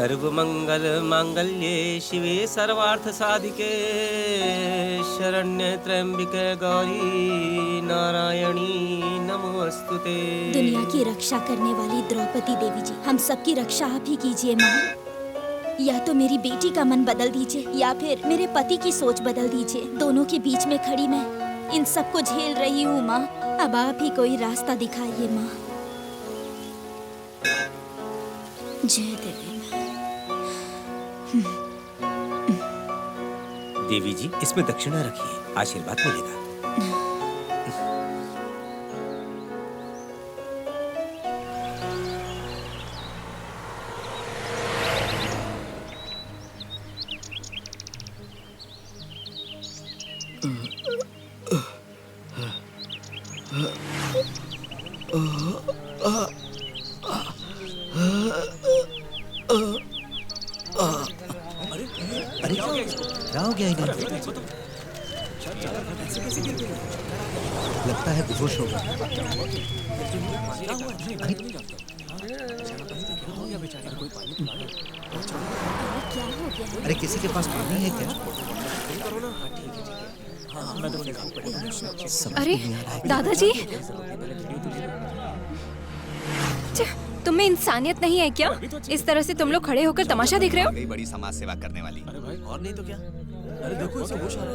सर्वमंगल मांगल्ये शिवे सर्वार्थ साधिके शरण्ये त्र्यंबिके गौरी नारायणी नमोस्तुते। दुनिया की रक्षा करने वाली द्रौपदी देवी जी, हम सबकी रक्षा आप ही कीजिए माँ। या तो मेरी बेटी का मन बदल दीजिए या फिर मेरे पति की सोच बदल दीजिए। दोनों के बीच में खड़ी मैं इन सबको झेल रही हूँ माँ। अब आप ही कोई रास्ता दिखाइए माँ। जय देवी माँ। देवी जी, इसमें दक्षिणा रखिए, आशीर्वाद मिलेगा। क्या हो गया इन्हें? लगता है बेहोश हो गया। अरे किसी के पास पानी है क्या? अरे दादाजी, तुम में इंसानियत नहीं है क्या? इस तरह से तुम लोग खड़े होकर तमाशा देख रहे हो? बड़ी समाज सेवा करने वाली। अरे भाई, और नहीं तो क्या? अरे देखो, इसे होश आ रहा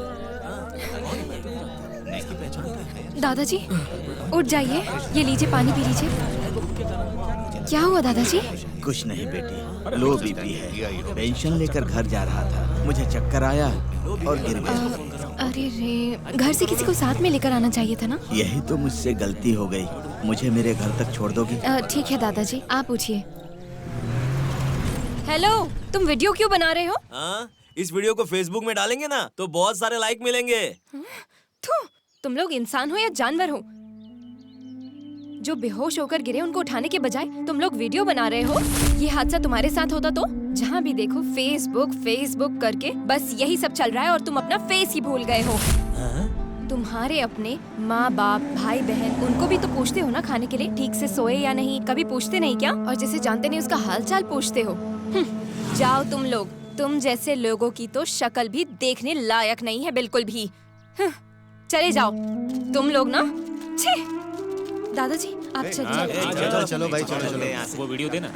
है। दादाजी उठ जाइए, ये लीजिए पानी पी लीजिए। क्या हुआ दादाजी? कुछ नहीं बेटी, लो बीपी है। पेंशन लेकर घर जा रहा था, मुझे चक्कर आया और गिर गया। अरे रे, घर से किसी को साथ में लेकर आना चाहिए था ना। यही तो मुझसे गलती हो गई। मुझे मेरे घर तक छोड़ दोगी? ठीक है दादाजी, आप पूछिए। हेलो, तुम वीडियो क्यों बना रहे हो? इस वीडियो को फेसबुक में डालेंगे ना तो बहुत सारे लाइक मिलेंगे। तुम लोग इंसान हो या जानवर हो? जो बेहोश होकर गिरे उनको उठाने के बजाय तुम लोग वीडियो बना रहे हो। ये हादसा तुम्हारे साथ होता तो? जहाँ भी देखो फेसबुक फेसबुक करके बस यही सब चल रहा है और तुम अपना फेस ही भूल गए हो। तुम्हारे अपने माँ बाप भाई बहन उनको भी तो पूछते हो ना खाने के लिए ठीक से सोए या नहीं, कभी पूछते नहीं क्या? और जिसे जानते नहीं उसका हालचाल पूछते हो। जाओ तुम लोग, तुम जैसे लोगों की तो शक्ल भी देखने लायक नहीं है बिल्कुल भी। चले जाओ तुम लोग ना। छी! दादाजी आप चलिए। चलो भाई, चलो। वो वीडियो देना।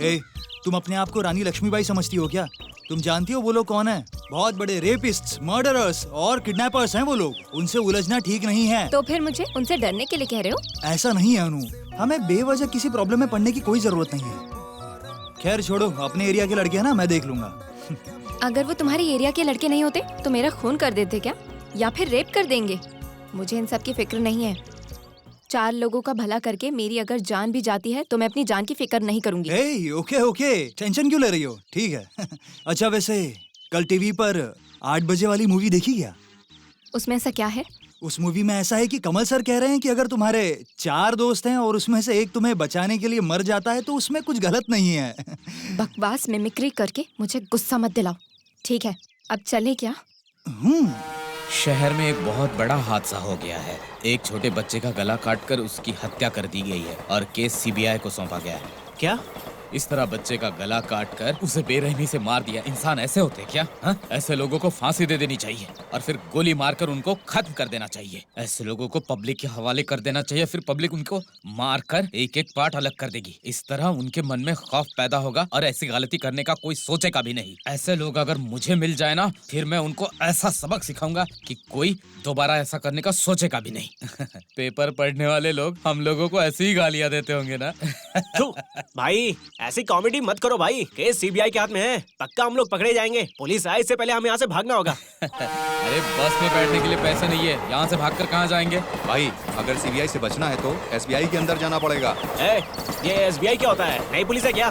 ए, तुम अपने आप को रानी लक्ष्मीबाई समझती हो क्या? तुम जानती हो वो लोग कौन है? बहुत बड़े रेपिस्ट्स, मर्डरर्स और किडनैपर्स हैं वो लोग। उनसे उलझना ठीक नहीं है। तो फिर मुझे उनसे डरने के लिए कह रहे हो? ऐसा नहीं है अनु, हमें बेवजह किसी प्रॉब्लम में पड़ने की कोई जरूरत नहीं है। खैर छोड़ो, अपने एरिया के लड़के हैं ना, मैं देख लूंगा। अगर वो तुम्हारे एरिया के लड़के नहीं होते तो मेरा खून कर देते क्या, या फिर रेप कर देंगे? मुझे इन सब की फिक्र नहीं है। 4 लोगों का भला करके मेरी अगर जान भी जाती है तो मैं अपनी जान की फिक्र नहीं करूंगी। ओके, टेंशन क्यों ले रही हो? ठीक है। अच्छा वैसे कल टीवी पर 8 बजे वाली मूवी देखी क्या? उसमें ऐसा क्या है? उस मूवी में ऐसा है कि कमल सर कह रहे हैं कि अगर तुम्हारे 4 दोस्त हैं और उसमें से एक तुम्हें बचाने के लिए मर जाता है तो उसमें कुछ गलत नहीं है। बकवास मिमिक्री करके मुझे गुस्सा मत दिलाओ। ठीक है, अब चले क्या? शहर में एक बहुत बड़ा हादसा हो गया है। एक छोटे बच्चे का गला काटकर उसकी हत्या कर दी गई है और केस सीबीआई को सौंपा गया है। क्या? इस तरह बच्चे का गला काटकर उसे बेरहमी से मार दिया। इंसान ऐसे होते क्या? ऐसे लोगों को फांसी दे देनी चाहिए और फिर गोली मारकर उनको खत्म कर देना चाहिए। ऐसे लोगों को पब्लिक के हवाले कर देना चाहिए, फिर पब्लिक उनको मारकर एक एक पार्ट अलग कर देगी। इस तरह उनके मन में खौफ पैदा होगा और ऐसी गलती करने का कोई सोचेगा भी नहीं। ऐसे लोग अगर मुझे मिल जाए ना, फिर मैं उनको ऐसा सबक सिखाऊंगा कि कोई दोबारा ऐसा करने का सोचेगा भी नहीं। पेपर पढ़ने वाले लोग हम लोगों को ऐसी ही गालियां देते होंगे ना। भाई ऐसी कॉमेडी मत करो भाई, केस सीबीआई के हाथ में है, पक्का हम लोग पकड़े जाएंगे। पुलिस आए इससे पहले हमें यहाँ से भागना होगा। अरे बस में बैठने के लिए पैसे नहीं है, यहाँ से भागकर कहाँ जाएंगे? भाई अगर सीबीआई से बचना है तो एसबीआई के अंदर जाना पड़ेगा। ये एसबीआई क्या होता है? नई पुलिस है क्या?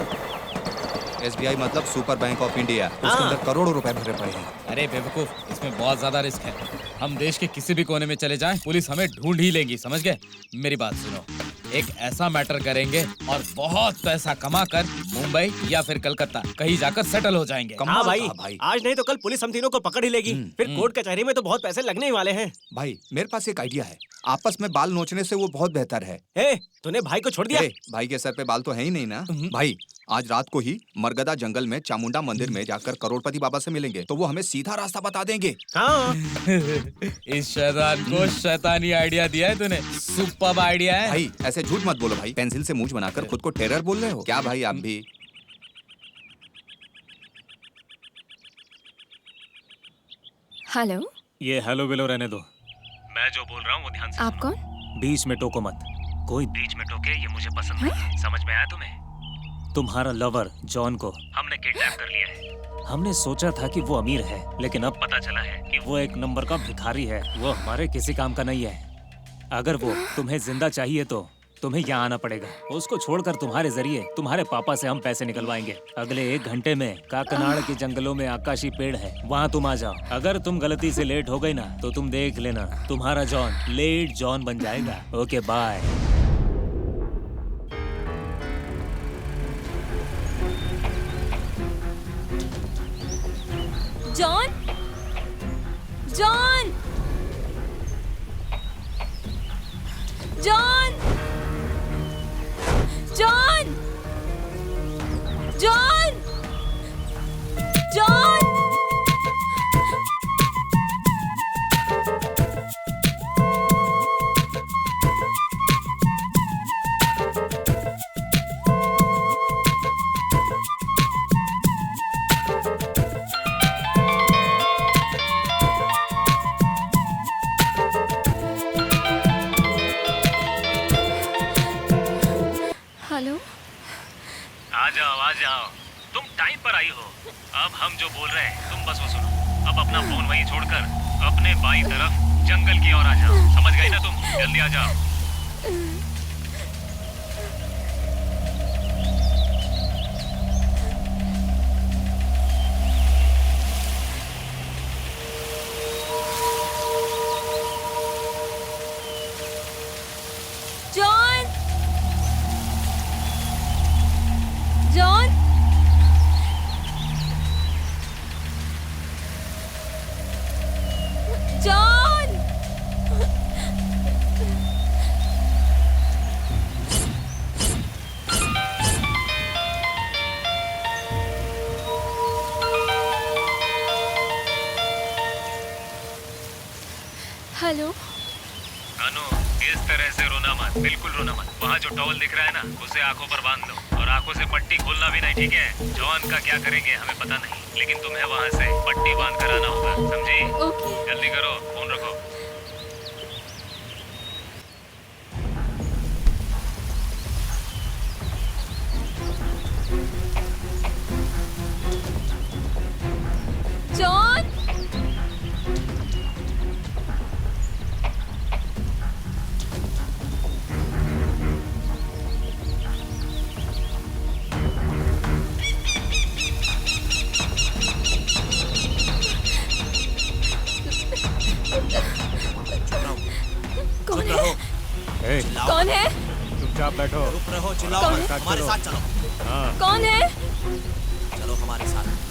एसबीआई मतलब सुपर बैंक ऑफ इंडिया, उसके अंदर करोड़ों रुपए भरे पड़े हैं। अरे बेवकूफ, इसमें बहुत ज्यादा रिस्क है। हम देश के किसी भी कोने में चले जाएं, पुलिस हमें ढूंढ ही लेगी, समझ गए? मेरी बात सुनो, एक ऐसा मैटर करेंगे और बहुत पैसा कमा कर मुंबई या फिर कलकत्ता कहीं जाकर सेटल हो जाएंगे। हाँ भाई, भाई आज नहीं तो कल पुलिस हम तीनों को पकड़ ही लेगी। फिर कोर्ट कचहरी में तो बहुत पैसे लगने ही वाले हैं। भाई मेरे पास एक आइडिया है, आपस में बाल नोचने से वो बहुत बेहतर है। ए, तूने भाई को छोड़ दिया? ए, भाई के सर पे बाल तो है ही नहीं ना। भाई आज रात को ही मरगदा जंगल में चामुंडा मंदिर में जाकर करोड़पति बाबा से मिलेंगे, तो वो हमें सीधा रास्ता बता देंगे। हाँ। इस शैतान को शैतानी आइडिया दिया है तूने, सुपर्ब आइडिया है। भाई ऐसे झूठ मत बोलो भाई, पेंसिल से मूंछ बनाकर खुद को टेरर बोल रहे हो क्या भाई आप भी? हेलो, ये हेलो बेलो रहने दो। मैं जो बोल रहा हूँ वो ध्यान से आप कौन? बीच में टोको मत। कोई बीच में टोके ये मुझे पसंद नहीं है। समझ में आया तुम्हें? तुम्हारा लवर जॉन को हमने किडनैप कर लिया है। हमने सोचा था कि वो अमीर है, लेकिन अब पता चला है कि वो एक नंबर का भिखारी है। वो हमारे किसी काम का नहीं है। अगर वो तुम्हें जिंदा चाहिए तो तुम्हें यहाँ आना पड़ेगा। उसको छोड़कर तुम्हारे जरिए तुम्हारे पापा से हम पैसे निकलवाएंगे। अगले 1 घंटे में काकनाड़ के जंगलों में आकाशी पेड़ है, वहाँ तुम आ जाओ। अगर तुम गलती से लेट हो गई ना तो तुम देख लेना, तुम्हारा जॉन लेट जॉन बन जाएगा। Okay bye. John, John, John, John, John, John. Hello, आ जाओ। तुम टाइम पर आई हो। अब हम जो बोल रहे हैं तुम बस वो सुनो। अब अपना फोन वहीं छोड़कर अपने बाईं तरफ जंगल की ओर आ जाओ। समझ गई ना तुम? जल्दी आ जाओ। John, John, John. हेलो, अनु, इस तरह से रोना मत, बिल्कुल रोना मत। वहाँ जो टॉवल दिख रहा है ना, उसे आंखों पर बांध दो और आंखों से पट्टी खोलना भी नहीं, ठीक है? जॉन का क्या करेंगे हमें पता नहीं, लेकिन तुम्हें वहाँ से पट्टी बांध कर आना होगा, समझी? ओके। जल्दी करो, फोन रखो। जॉन, कौन है? कौन है? चुपचाप बैठो। कौन है? हमारे साथ चलो। कौन है?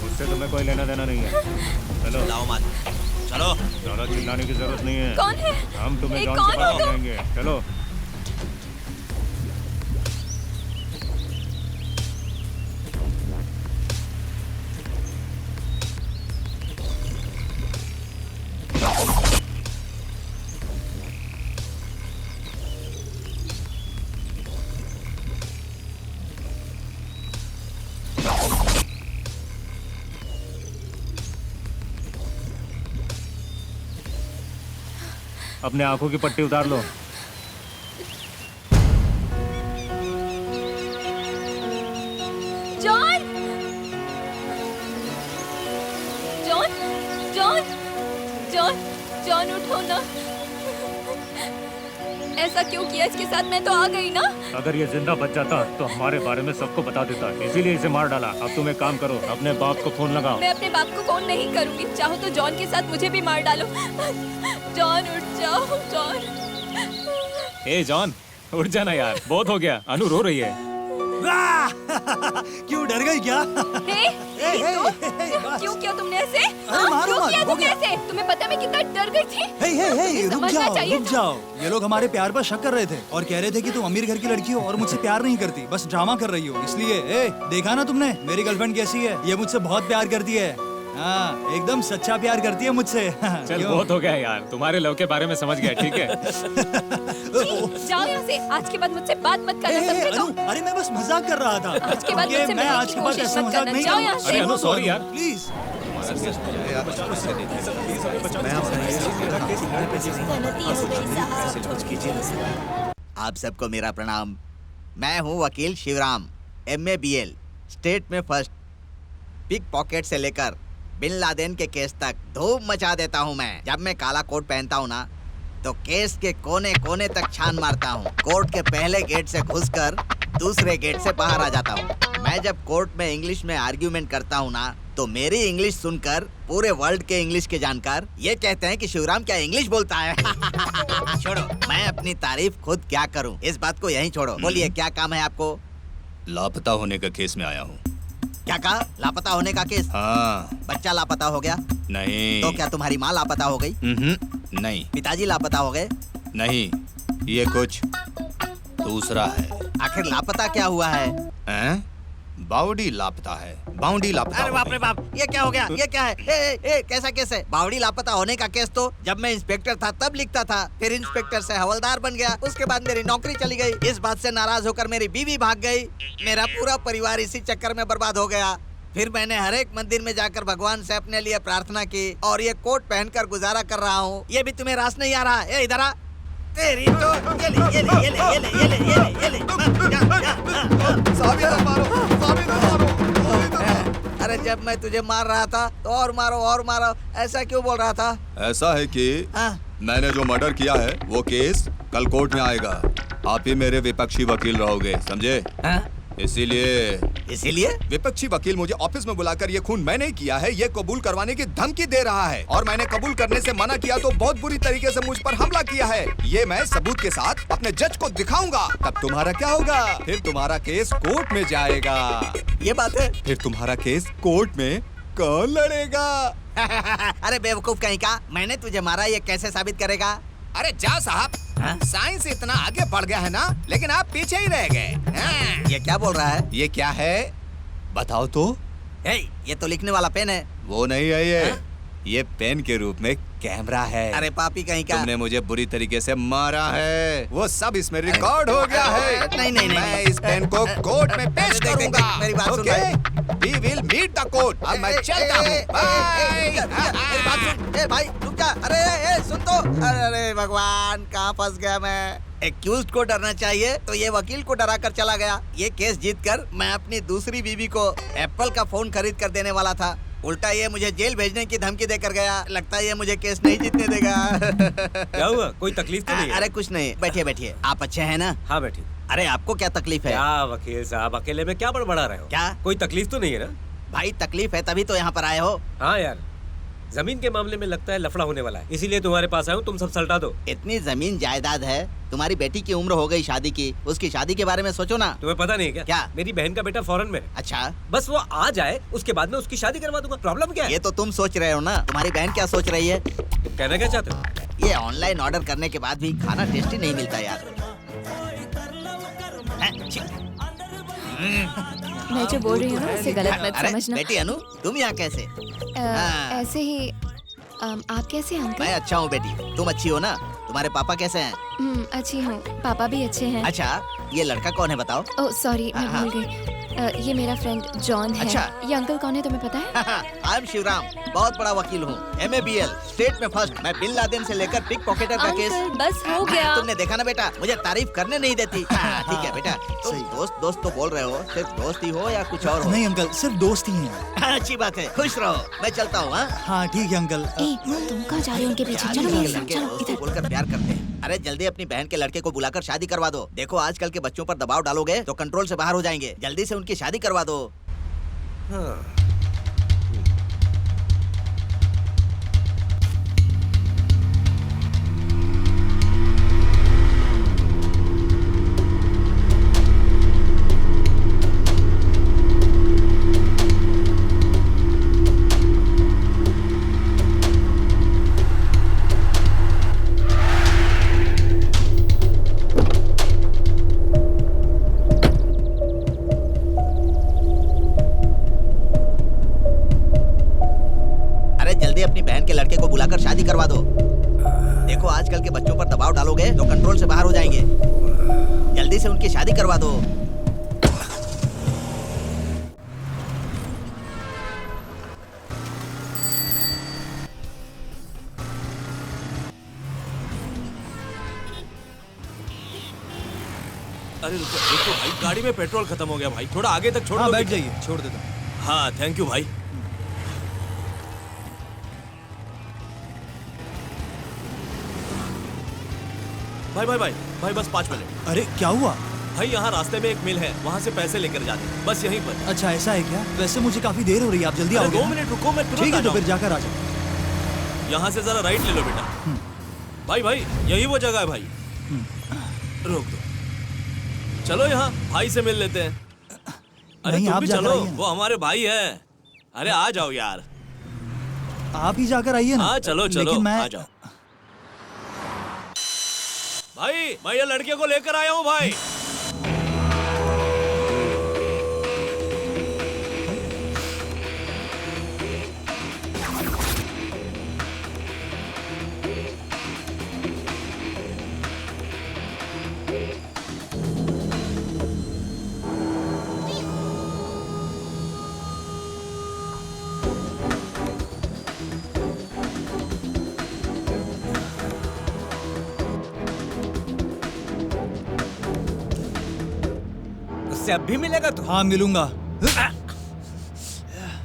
उससे तुम्हें कोई लेना देना नहीं है। चलो चलो। ज्यादा चिल्लाने की जरूरत नहीं है। कौन है? हम तुम्हें ए, जॉन कौन के हो पास ले तुम? जाएंगे। चलो। अपने आंखों की पट्टी उतार लो। John, John, John, John, John उठो ना। ऐसा क्यों किया इसके साथ? मैं तो आ गई ना। अगर ये जिंदा बच जाता तो हमारे बारे में सबको बता देता, इसीलिए इसे मार डाला। अब तुम एक काम करो, अपने बाप को फोन लगाओ। मैं अपने बाप को फोन नहीं करूंगी। चाहो तो जॉन के साथ मुझे भी मार डालो। जॉन उठ जाओ, जॉन। ए जॉन, उठ जाना यार, बहुत हो गया। अनु रो रही है। क्यों डर गई क्या? क्यों किया तुमने ऐसे? मारो क्यों मत, किया हो तुमने गया। ऐसे? तुम्हें पता है मैं कितना डर गई थी? रुक समझना चाहिए रुक जाओ। ये लोग हमारे प्यार पर शक कर रहे थे और कह रहे थे कि तुम अमीर घर की लड़की हो और मुझसे प्यार नहीं करती, बस ड्रामा कर रही हो। इसलिए देखा ना तुमने मेरी गर्लफ्रेंड कैसी है? ये मुझसे बहुत प्यार करती है। हाँ, एकदम सच्चा प्यार करती है मुझसे। चल क्यों? बहुत हो गया यार, तुम्हारे लव के बारे में समझ गया, ठीक है? जाओ यहाँ से। आज के बाद मुझसे बात मत करना, समझे तो? अनु, अरे मैं बस मजाक कर रहा था। आज के बाद ये मुझसे मैं मिलने आज की के बाद कोशिश ऐसा मत मजाक करना। नहीं जाओ करूंगा। यहाँ से। अरे अनु, सॉरी यार। प्लीज। गलती हो गई साहब, छोड़ दीजिए। आप सबको मेरा प्रणाम। मैं हूँ वकील शिवराम, MA BL, स्टेट में फर्स्ट। पिक पॉकेट से लेकर बिन लादेन के केस तक धूम मचा देता हूँ मैं। जब मैं काला कोट पहनता हूँ ना, तो केस के कोने कोने तक छान मारता हूँ। कोर्ट के पहले गेट से घुसकर दूसरे गेट से बाहर आ जाता हूँ। मैं जब कोर्ट में इंग्लिश में आर्ग्यूमेंट करता हूँ ना, तो मेरी इंग्लिश सुनकर पूरे वर्ल्ड के इंग्लिश के जानकार ये कहते हैं कि शिवराम क्या इंग्लिश बोलता है। छोड़ो, मैं अपनी तारीफ खुद क्या करूँ, इस बात को यहीं छोड़ो। बोलिए क्या काम है आपको? लापता होने का केस में आया हूँ। क्या कहा? लापता होने का केस? हाँ। बच्चा लापता हो गया? नहीं। तो क्या तुम्हारी माँ लापता हो गई? नहीं। पिताजी लापता हो गए? नहीं, ये कुछ दूसरा है। आखिर लापता क्या हुआ है? हैं? बाउडी लापता है। बाउडी लापता। अरे बाप रे बाप, ये क्या हो गया? ये क्या है? कैसा केस है? बावड़ी लापता होने का केस तो जब मैं इंस्पेक्टर था तब लिखता था, फिर इंस्पेक्टर से हवलदार बन गया, उसके बाद मेरी नौकरी चली गई। इस बात से नाराज होकर मेरी बीवी भाग गई। मेरा पूरा परिवार इसी चक्कर में बर्बाद हो गया। फिर मैंने हर एक मंदिर में जाकर भगवान से अपने लिए प्रार्थना की और ये कोट पहनकर गुजारा कर रहा हूँ। ये भी तुम्हें रास नहीं आ रहा? इधर आ। तेरी तो ये ले ये ले ये ले ये ले ये ले ये ले ये ले। अरे जब मैं तुझे मार रहा था तो और मारो, ऐसा क्यों बोल रहा था? ऐसा है कि मैंने जो मर्डर किया है वो केस कल कोर्ट में आएगा। आप ही मेरे विपक्षी वकील रहोगे, समझे? इसीलिए विपक्षी वकील मुझे ऑफिस में बुलाकर ये खून मैंने किया है ये कबूल करवाने की धमकी दे रहा है, और मैंने कबूल करने से मना किया तो बहुत बुरी तरीके से मुझ पर हमला किया है। ये मैं सबूत के साथ अपने जज को दिखाऊंगा। तब तुम्हारा क्या होगा? फिर तुम्हारा केस कोर्ट में जाएगा। ये बात है? फिर तुम्हारा केस कोर्ट में कौन लड़ेगा? अरे बेवकूफ कहीं का, मैंने तुझे मारा ये कैसे साबित करेगा? अरे जा साहब, साइंस इतना आगे बढ़ गया है ना, लेकिन आप पीछे ही रह गए। ये क्या बोल रहा है? ये क्या है बताओ तो? ये तो लिखने वाला पेन है। वो नहीं है ये पेन के रूप में कैमरा है। अरे पापी कहीं का, तुमने मुझे बुरी तरीके से मारा है, वो सब इसमें रिकॉर्ड हो गया है। नहीं मैं इस पेन को कोर्ट में पेश करूंगा। मेरी बात सुन। We will meet the court। अब मैं चलता हूँ। मेरी बात सुन। भाई रुक जा। अरे सुन तो। अरे भगवान, कहाँ फंस गया मैं। एक्यूज्ड को डरना चाहिए तो ये वकील को डरा कर चला गया। ये केस जीतकर मैं अपनी दूसरी बीवी को एप्पल का फोन खरीद कर देने वाला था, उल्टा ये मुझे जेल भेजने की धमकी देकर गया। लगता है ये मुझे केस नहीं जीतने देगा। क्या हुआ? कोई तकलीफ तो नहीं है? अरे कुछ नहीं, बैठिए बैठिए। आप अच्छे हैं ना? हाँ बैठिए। अरे आपको क्या तकलीफ है? क्या वकील साहब, अकेले में क्या बड़बड़ा रहे हो? क्या? कोई तकलीफ तो नहीं है ना? भाई तकलीफ है तभी तो यहाँ पर आए हो। हाँ यार, जमीन के मामले में लगता है लफड़ा होने वाला है, इसीलिए तुम्हारे पास आया हूँ। तुम सब सल्टा दो। इतनी जमीन जायदाद है, तुम्हारी बेटी की उम्र हो गई शादी की, उसकी शादी के बारे में सोचो ना। तुम्हें पता नहीं है क्या? मेरी बहन का बेटा फॉरेन में है। अच्छा, बस वो आ जाए, उसके बाद में उसकी शादी करवा दूंगा। प्रॉब्लम क्या है? ये तो तुम सोच रहे हो ना, तुम्हारी बहन क्या सोच रही है? कहना क्या चाहते हो? ये ऑनलाइन ऑर्डर करने के बाद भी खाना टेस्टी नहीं मिलता यार। मैं जो बोल रही हूँ ना उसे गलत मत अरे समझना। बेटी अनु, तुम यहाँ कैसे? ऐसे ही। आप कैसे हैं अंकल? मैं अच्छा हूँ बेटी, तुम अच्छी हो ना? तुम्हारे पापा कैसे हैं? अच्छी हूँ, पापा भी अच्छे हैं। अच्छा, ये लड़का कौन है बताओ? ओह सॉरी, मैं भूल गई। ये मेरा फ्रेंड जॉन है। अच्छा। ये अंकल कौन है तुम्हें पता है? आई एम शिवराम, बहुत बड़ा वकील हूँ, MA BL, स्टेट में फर्स्ट। मैं बिन लादेन से लेकर पिक पॉकेटर का केस। अंकल बस हो गया। तुमने देखा ना बेटा, मुझे तारीफ करने नहीं देती। ठीक है बेटा, तुम दोस्त तो बोल रहे हो, सिर्फ दोस्त ही हो या कुछ और हो? नहीं अंकल, सिर्फ दोस्त ही हैं। अच्छी बात है, खुश रहो। मैं चलता हूँ। हाँ ठीक है अंकल। तुम कहाँ जा रहे हो उनके पीछे? चलो मेरे साथ, चलो दोस्त इधर। बोलकर प्यार करते हैं। अरे जल्दी अपनी बहन के लड़के को बुलाकर शादी करवा दो। देखो आजकल के बच्चों पर दबाव डालोगे तो कंट्रोल से बाहर हो जाएंगे। जल्दी से उनकी शादी करवा दो। डालोगे तो कंट्रोल से बाहर हो जाएंगे। जल्दी से उनकी शादी करवा दो। अरे रुको भाई, गाड़ी में पेट्रोल खत्म हो गया भाई, थोड़ा आगे तक छोड़ हाँ दो। बैठ जाइए, छोड़ देता हूँ। हाँ थैंक यू भाई। भाई भाई भाई भाई बस 5 मिनट। अरे क्या हुआ? भाई यहाँ रास्ते में एक मिल है, वहाँ से पैसे लेकर जाते हैं, बस यहीं पर। अच्छा ऐसा है क्या? वैसे मुझे काफी देर हो रही है, आप जल्दी अरे आओगे? 2 मिनट रुको, मैं तुरंत ठीक है आ तो फिर जाऊँ। जाकर आ जाओ। यहाँ से जरा राइट ले लो बेटा। भाई भाई यही वो जगह है भाई, रोक दो। चलो यहाँ भाई से मिल लेते हैं। अरे नहीं, तुम आप भी जाकर चलो, आइए ना। वो हमारे भाई है। अरे आ जाओ यार। आप ही जाकर आइए ना। हाँ चलो चलो, लेकिन मैं आ जाओ। भाई मैं ये लड़के को लेकर आया हूँ भाई। उससे अब भी मिलेगा तू? हाँ मिलूंगा।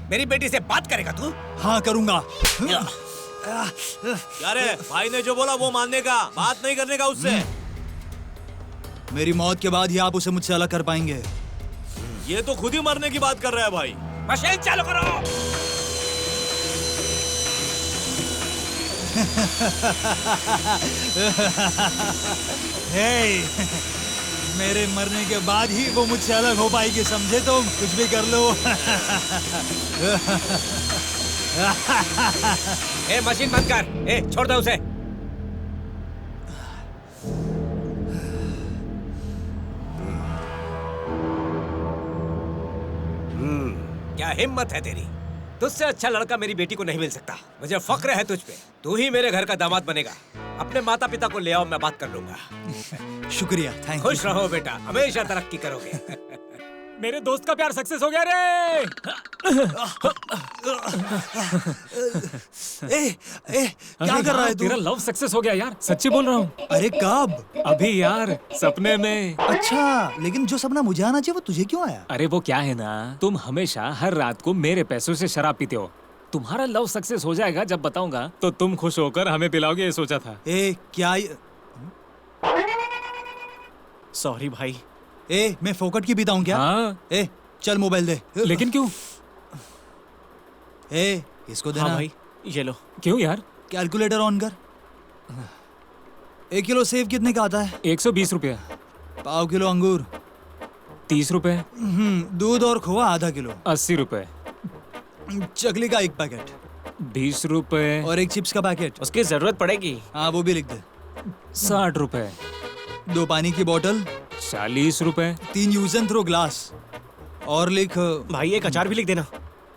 मेरी बेटी से बात करेगा तू? हाँ करूंगा। क्या रे, भाई ने जो बोला वो मानने का, बात नहीं करने का उससे। मेरी मौत के बाद ही आप उसे मुझसे अलग कर पाएंगे। ये तो खुद ही मरने की बात कर रहा है भाई। मशीन चालू करो। हे, मेरे मरने के बाद ही वो मुझसे अलग हो पाएगी, समझे तुम? कुछ भी कर लो। ए मशीन बंद कर। ए छोड़ दो उसे। क्या हिम्मत है तेरी? तुझसे अच्छा लड़का मेरी बेटी को नहीं मिल सकता। मुझे फक्र है तुझ पे। तू ही मेरे घर का दामाद बनेगा। अपने माता पिता को ले आओ, मैं बात कर लूंगा। शुक्रिया, थैंक यू। खुश रहो बेटा, हमेशा तरक्की करोगे। मेरे दोस्त का प्यार सक्सेस हो गया रे। क्या कर रहा है तू? तेरा लव सक्सेस हो गया यार, सच्ची बोल रहा हूँ। अरे कब? अभी यार, सपने में। अच्छा, लेकिन जो सपना मुझे आना चाहिए वो तुझे क्यों आया? अरे वो क्या है ना, तुम हमेशा हर रात को मेरे पैसों से शराब पीते हो। तुम्हारा लव सक्सेस हो जाएगा जब बताऊंगा तो तुम खुश होकर हमें पिलाओगे, ये सोचा था। क्या सॉरी भाई। मैं फोकट की पीता हूँ क्या? हाँ। चल मोबाइल दे। लेकिन क्यों? इसको देना। हाँ भाई ये लो। क्यों यार? कैलकुलेटर ऑन कर। 1 किलो सेब कितने का आता है? 120 रुपया। पाव किलो अंगूर 30 रुपए। दूध और खोआ आधा किलो 80 रुपए। चकली का 1 पैकेट 20 रुपए। और 1 चिप्स का पैकेट। उसकी जरूरत पड़ेगी। हाँ वो भी लिख दे। 60 रुपए। 2 पानी की बोतल 40 रुपए। 3 यूज एंड थ्रो ग्लास। और लिख भाई एक अचार भी लिख देना।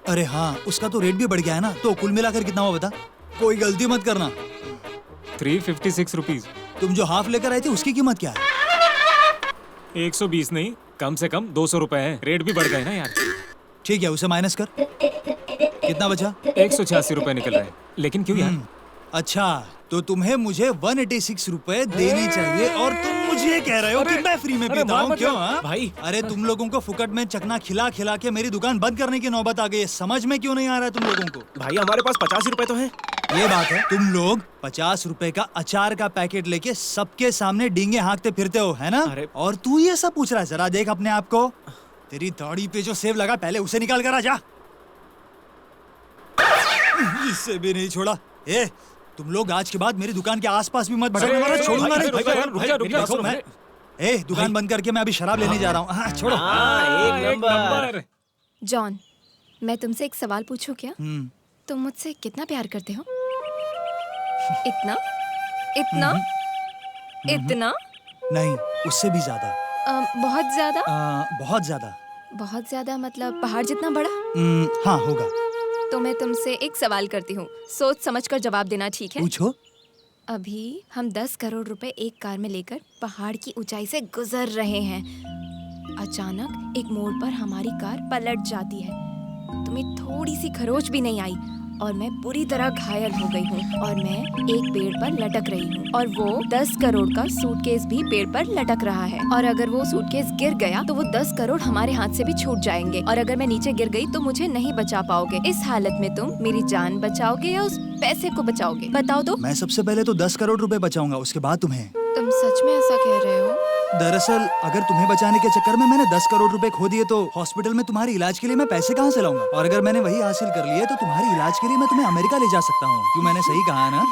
अरे हाँ, उसका तो रेट भी बढ़ गया है ना, तो कुल मिलाकर कितना हुआ बता? कोई गलती मत करना। 356 रुपीज। तुम जो हाफ लेकर आए थे उसकी कीमत क्या है? 120 नहीं, कम से कम 200 रुपए है। रेट भी बढ़ गए ना यार। ठीक है, उसे माइनस कर। कितना बचा? 186 रुपए निकल रहे हैं। लेकिन क्यों यार? अच्छा, तो तुम्हें मुझे 186 रुपए देने चाहिए और तुम मुझे कह रहे हो कि मैं फ्री में पीता हूँ, क्यों? हाँ? भाई अरे तुम लोगों को फुकट में चकना खिला खिला के मेरी दुकान बंद करने की नौबत आ गई है। समझ में क्यों नहीं आ रहा है तुम लोगों को? भाई हमारे पास 85 रुपए तो है। ये बात है, तुम लोग 50 रुपए का अचार का पैकेट लेके सबके सामने डींगे हाँकते फिरते हो, है ना? और तू ये सब पूछ रहा है? जरा देख अपने आप को। तेरी दाढ़ी पे जो सेब लगा, पहले उसे निकाल कर आ जा। इससे भी नहीं छोड़ा। तुम लोग आज के बाद मेरी दुकान के आसपास भी मत भटकना, वरना छोड़ूंगा नहीं। दुकान बंद करके मैं अभी शराब लेने जा रहा हूँ। हाँ, छोड़ो। एक नंबर। जॉन, मैं तुमसे एक सवाल पूछूं क्या? तुम मुझसे कितना प्यार करते हो? इतना? इतना? इतना? नहीं, उससे भी ज्यादा। बहुत ज्यादा? बहुत ज्यादा। बहुत ज्यादा मतलब पहाड़ जितना बड़ा? हाँ होगा। तो मैं तुमसे एक सवाल करती हूँ, सोच समझकर जवाब देना, ठीक है? पूछो। अभी हम 10 करोड़ रुपए एक कार में लेकर पहाड़ की ऊंचाई से गुजर रहे हैं। अचानक एक मोड़ पर हमारी कार पलट जाती है। तुम्हें थोड़ी सी खरोच भी नहीं आई और मैं बुरी तरह घायल हो गई हूँ और मैं एक पेड़ पर लटक रही हूँ और वो 10 करोड़ का सूटकेस भी पेड़ पर लटक रहा है। और अगर वो सूटकेस गिर गया तो वो 10 करोड़ हमारे हाथ से भी छूट जाएंगे और अगर मैं नीचे गिर गई तो मुझे नहीं बचा पाओगे। इस हालत में तुम मेरी जान बचाओगे या उस पैसे को बचाओगे? बताओ तो। मैं सबसे पहले तो 10 करोड़ रुपए बचाऊंगा, उसके बाद तुम्हें। तुम सच में ऐसा कह रहे हो? दरअसल अगर तुम्हें बचाने के चक्कर में मैंने 10 करोड़ रुपए खो दिए तो हॉस्पिटल में तुम्हारे इलाज के लिए मैं पैसे कहाँ से लाऊंगा? और अगर मैंने वही हासिल कर लिए तो तुम्हारे इलाज के लिए मैं तुम्हें अमेरिका ले जा सकता हूँ। क्यों, मैंने सही कहा ना?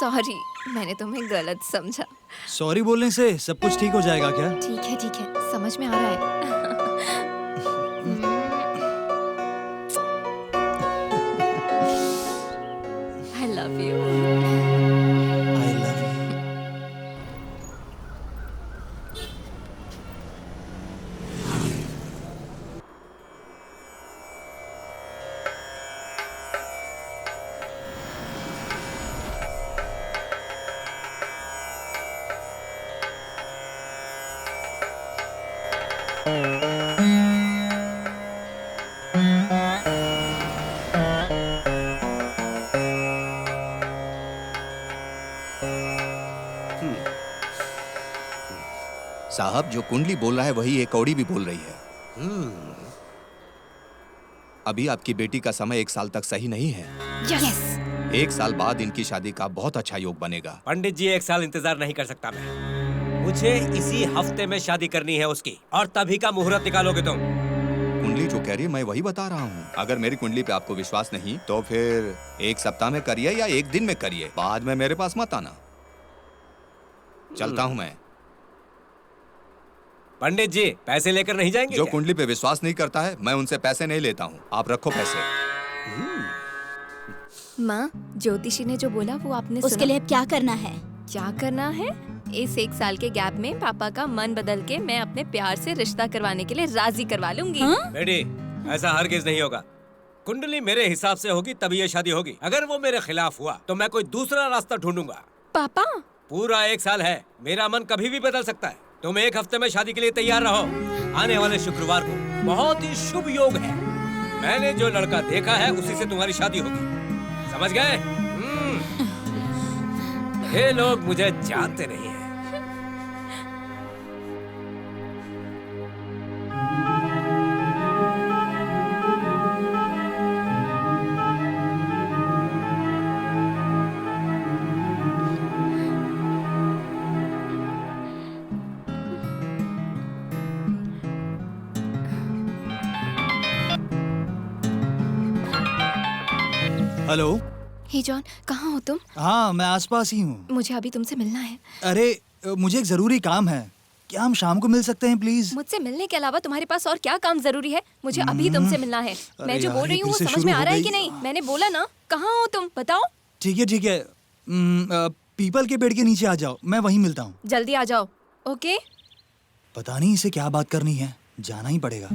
सॉरी, मैंने तुम्हें गलत समझा। सॉरी बोलने से सब कुछ ठीक हो जाएगा क्या? ठीक है, समझ में आ रहा है। I love you. I love you. साहब, जो कुंडली बोल रहा है वही एक कौड़ी भी बोल रही है। अभी आपकी बेटी का समय 1 साल तक सही नहीं है। Yes. 1 साल बाद इनकी शादी का बहुत अच्छा योग बनेगा। पंडित जी, 1 साल इंतजार नहीं कर सकता मैं। मुझे इसी हफ्ते में शादी करनी है उसकी, और तभी का मुहूर्त निकालोगे तुम। कुंडली जो कह रही है मैं वही बता रहा हूँ। अगर मेरी कुंडली पे आपको विश्वास नहीं तो फिर 1 सप्ताह में करिए या 1 दिन में करिए, बाद में मेरे पास मत आना। चलता हूँ मैं। पंडित जी, पैसे लेकर नहीं जाएंगे जो क्या? कुंडली पे विश्वास नहीं करता है मैं उनसे पैसे नहीं लेता हूँ। आप रखो पैसे। माँ, ज्योतिषी ने जो बोला वो आपने उसके सुना? लिए अब क्या करना है? क्या करना है? इस 1 साल के गैप में पापा का मन बदल के मैं अपने प्यार से रिश्ता करवाने के लिए राजी करवा लूंगी। हाँ? बेटी, ऐसा हरगिज नहीं होगा। कुंडली मेरे हिसाब से होगी तभी ये शादी होगी। अगर वो मेरे खिलाफ हुआ तो मैं कोई दूसरा रास्ता ढूंढूंगा। पापा, पूरा 1 साल है, मेरा मन कभी भी बदल सकता है। तुम 1 हफ्ते में शादी के लिए तैयार रहो। आने वाले शुक्रवार को बहुत ही शुभ योग है। मैंने जो लड़का देखा है उसी से तुम्हारी शादी होगी। समझ गए? ये लोग मुझे जानते नहीं हैं। हेलो। हे जॉन, कहाँ हो तुम? हाँ, मैं आसपास ही हूँ। मुझे अभी तुमसे मिलना है। अरे, मुझे एक जरूरी काम है। क्या हम शाम को मिल सकते हैं प्लीज? मुझसे मिलने के अलावा तुम्हारे पास और क्या काम जरूरी है? मुझे अभी तुमसे मिलना है। मैं जो यार, बोल रही ये हूँ वो फिर से समझ में शुरू आ रहा हो है कि गई। नहीं? मैंने बोला ना, कहाँ हो तुम? बताओ। ठीक है। पीपल के पेड़ के नीचे आ जाओ, मैं वहीं मिलता हूँ। जल्दी आ जाओ। ओके? पता नहीं इसे क्या बात करनी है, जाना ही पड़ेगा।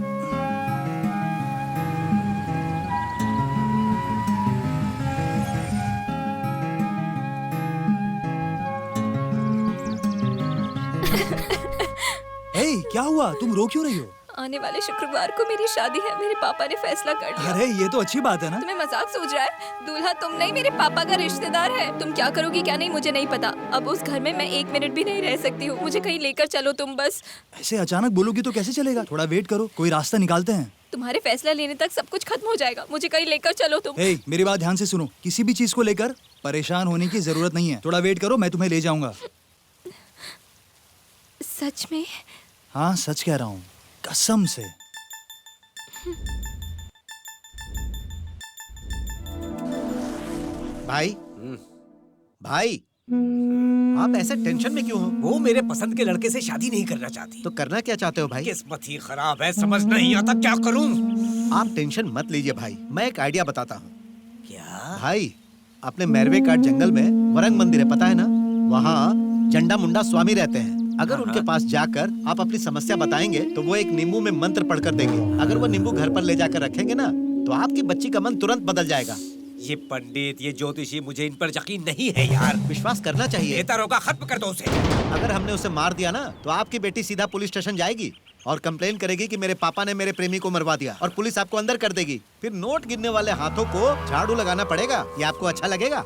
हे, क्या हुआ? तुम रो क्यों रही हो? आने वाले शुक्रवार को मेरी शादी है। मेरे पापा ने फैसला कर लिया। अरे, ये तो अच्छी बात है ना। तुम्हें मजाक सूझ रहा है? दूल्हा तुम नहीं, मेरे पापा का रिश्तेदार है। तुम क्या करोगी क्या नहीं मुझे नहीं पता। अब उस घर में मैं 1 मिनट भी नहीं रह सकती हूँ। मुझे कहीं लेकर चलो तुम बस। ऐसे अचानक बोलोगी तो कैसे चलेगा? थोड़ा वेट करो, कोई रास्ता निकालते हैं। तुम्हारे फैसला लेने तक सब कुछ खत्म हो जाएगा। मुझे कहीं लेकर चलो तुम। हे, मेरी बात ध्यान से सुनो। किसी भी चीज को लेकर परेशान होने की जरूरत नहीं है। थोड़ा वेट करो, मैं तुम्हें ले जाऊंगा। सच में? हाँ, सच कह रहा हूँ, कसम से। भाई, भाई, आप ऐसे टेंशन में क्यों हो? वो मेरे पसंद के लड़के से शादी नहीं करना चाहती। तो करना क्या चाहते हो भाई? किस्मत ही खराब है, समझ नहीं आता क्या करूं। आप टेंशन मत लीजिए भाई, मैं एक आइडिया बताता हूँ। क्या? भाई, अपने मैरवे काट जंगल में वरंग मंदिर है, पता है ना? वहाँ चंडा मुंडा स्वामी रहते हैं। अगर उनके पास जाकर आप अपनी समस्या बताएंगे तो वो एक नींबू में मंत्र पढ़कर देंगे। अगर वो नींबू घर पर ले जाकर रखेंगे ना तो आपकी बच्ची का मन तुरंत बदल जाएगा। ये पंडित, ये ज्योतिषी, मुझे इन पर यकीन नहीं है यार। विश्वास करना चाहिए। बेहतर होगा खत्म कर दो उसे। अगर हमने उसे मार दिया ना तो आपकी बेटी सीधा पुलिस स्टेशन जाएगी और कंप्लेन करेगी कि मेरे पापा ने मेरे प्रेमी को मरवा दिया, और पुलिस आपको अंदर कर देगी। फिर नोट गिनने वाले हाथों को झाड़ू लगाना पड़ेगा। ये आपको अच्छा लगेगा?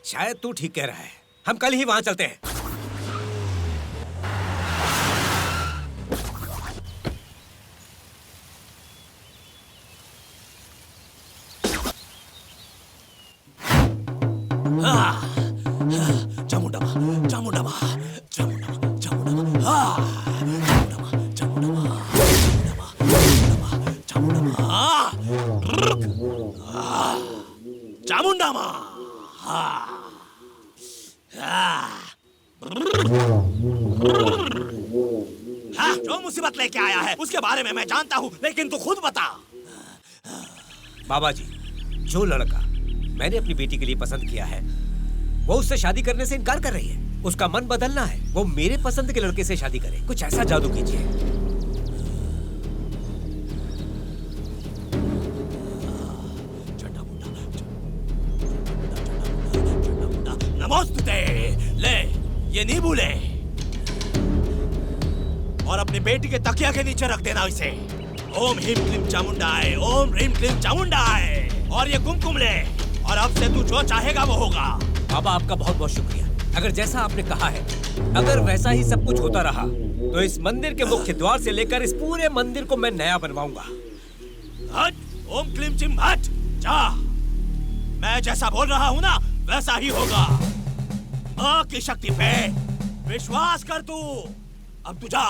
शायद तू ठीक कह रहा है। हम कल ही वहाँ चलते हैं। चामुंडा माँ, जो मुसीबत लेके आया है उसके बारे में मैं जानता हूँ, लेकिन तू खुद बता। बाबा जी, जो लड़का मैंने अपनी बेटी के लिए पसंद किया है वो उससे शादी करने से इनकार कर रही है। उसका मन बदलना है, वो मेरे पसंद के लड़के से शादी करे। कुछ ऐसा जादू कीजिए। नमस्ते। ले, ये नहीं भूले, और अपनी बेटी के तकिया के नीचे रख देना इसे। ओम ह्रीम क्लीम चामुंडाय, ओम ह्रीम क्लीम चामुंडाय। और ये कुमकुम ले, और अब से तू जो चाहेगा वो होगा। बाबा आपका बहुत बहुत शुक्रिया। अगर जैसा आपने कहा है, अगर वैसा ही सब कुछ होता रहा तो इस मंदिर के मुख्य द्वार से लेकर इस पूरे मंदिर को मैं नया बनवाऊंगा। हट, ओम क्लीम चिम हट, जा। मैं जैसा बोल रहा हूँ ना वैसा ही होगा। माँ की शक्ति पे विश्वास कर तू। अब तू जा।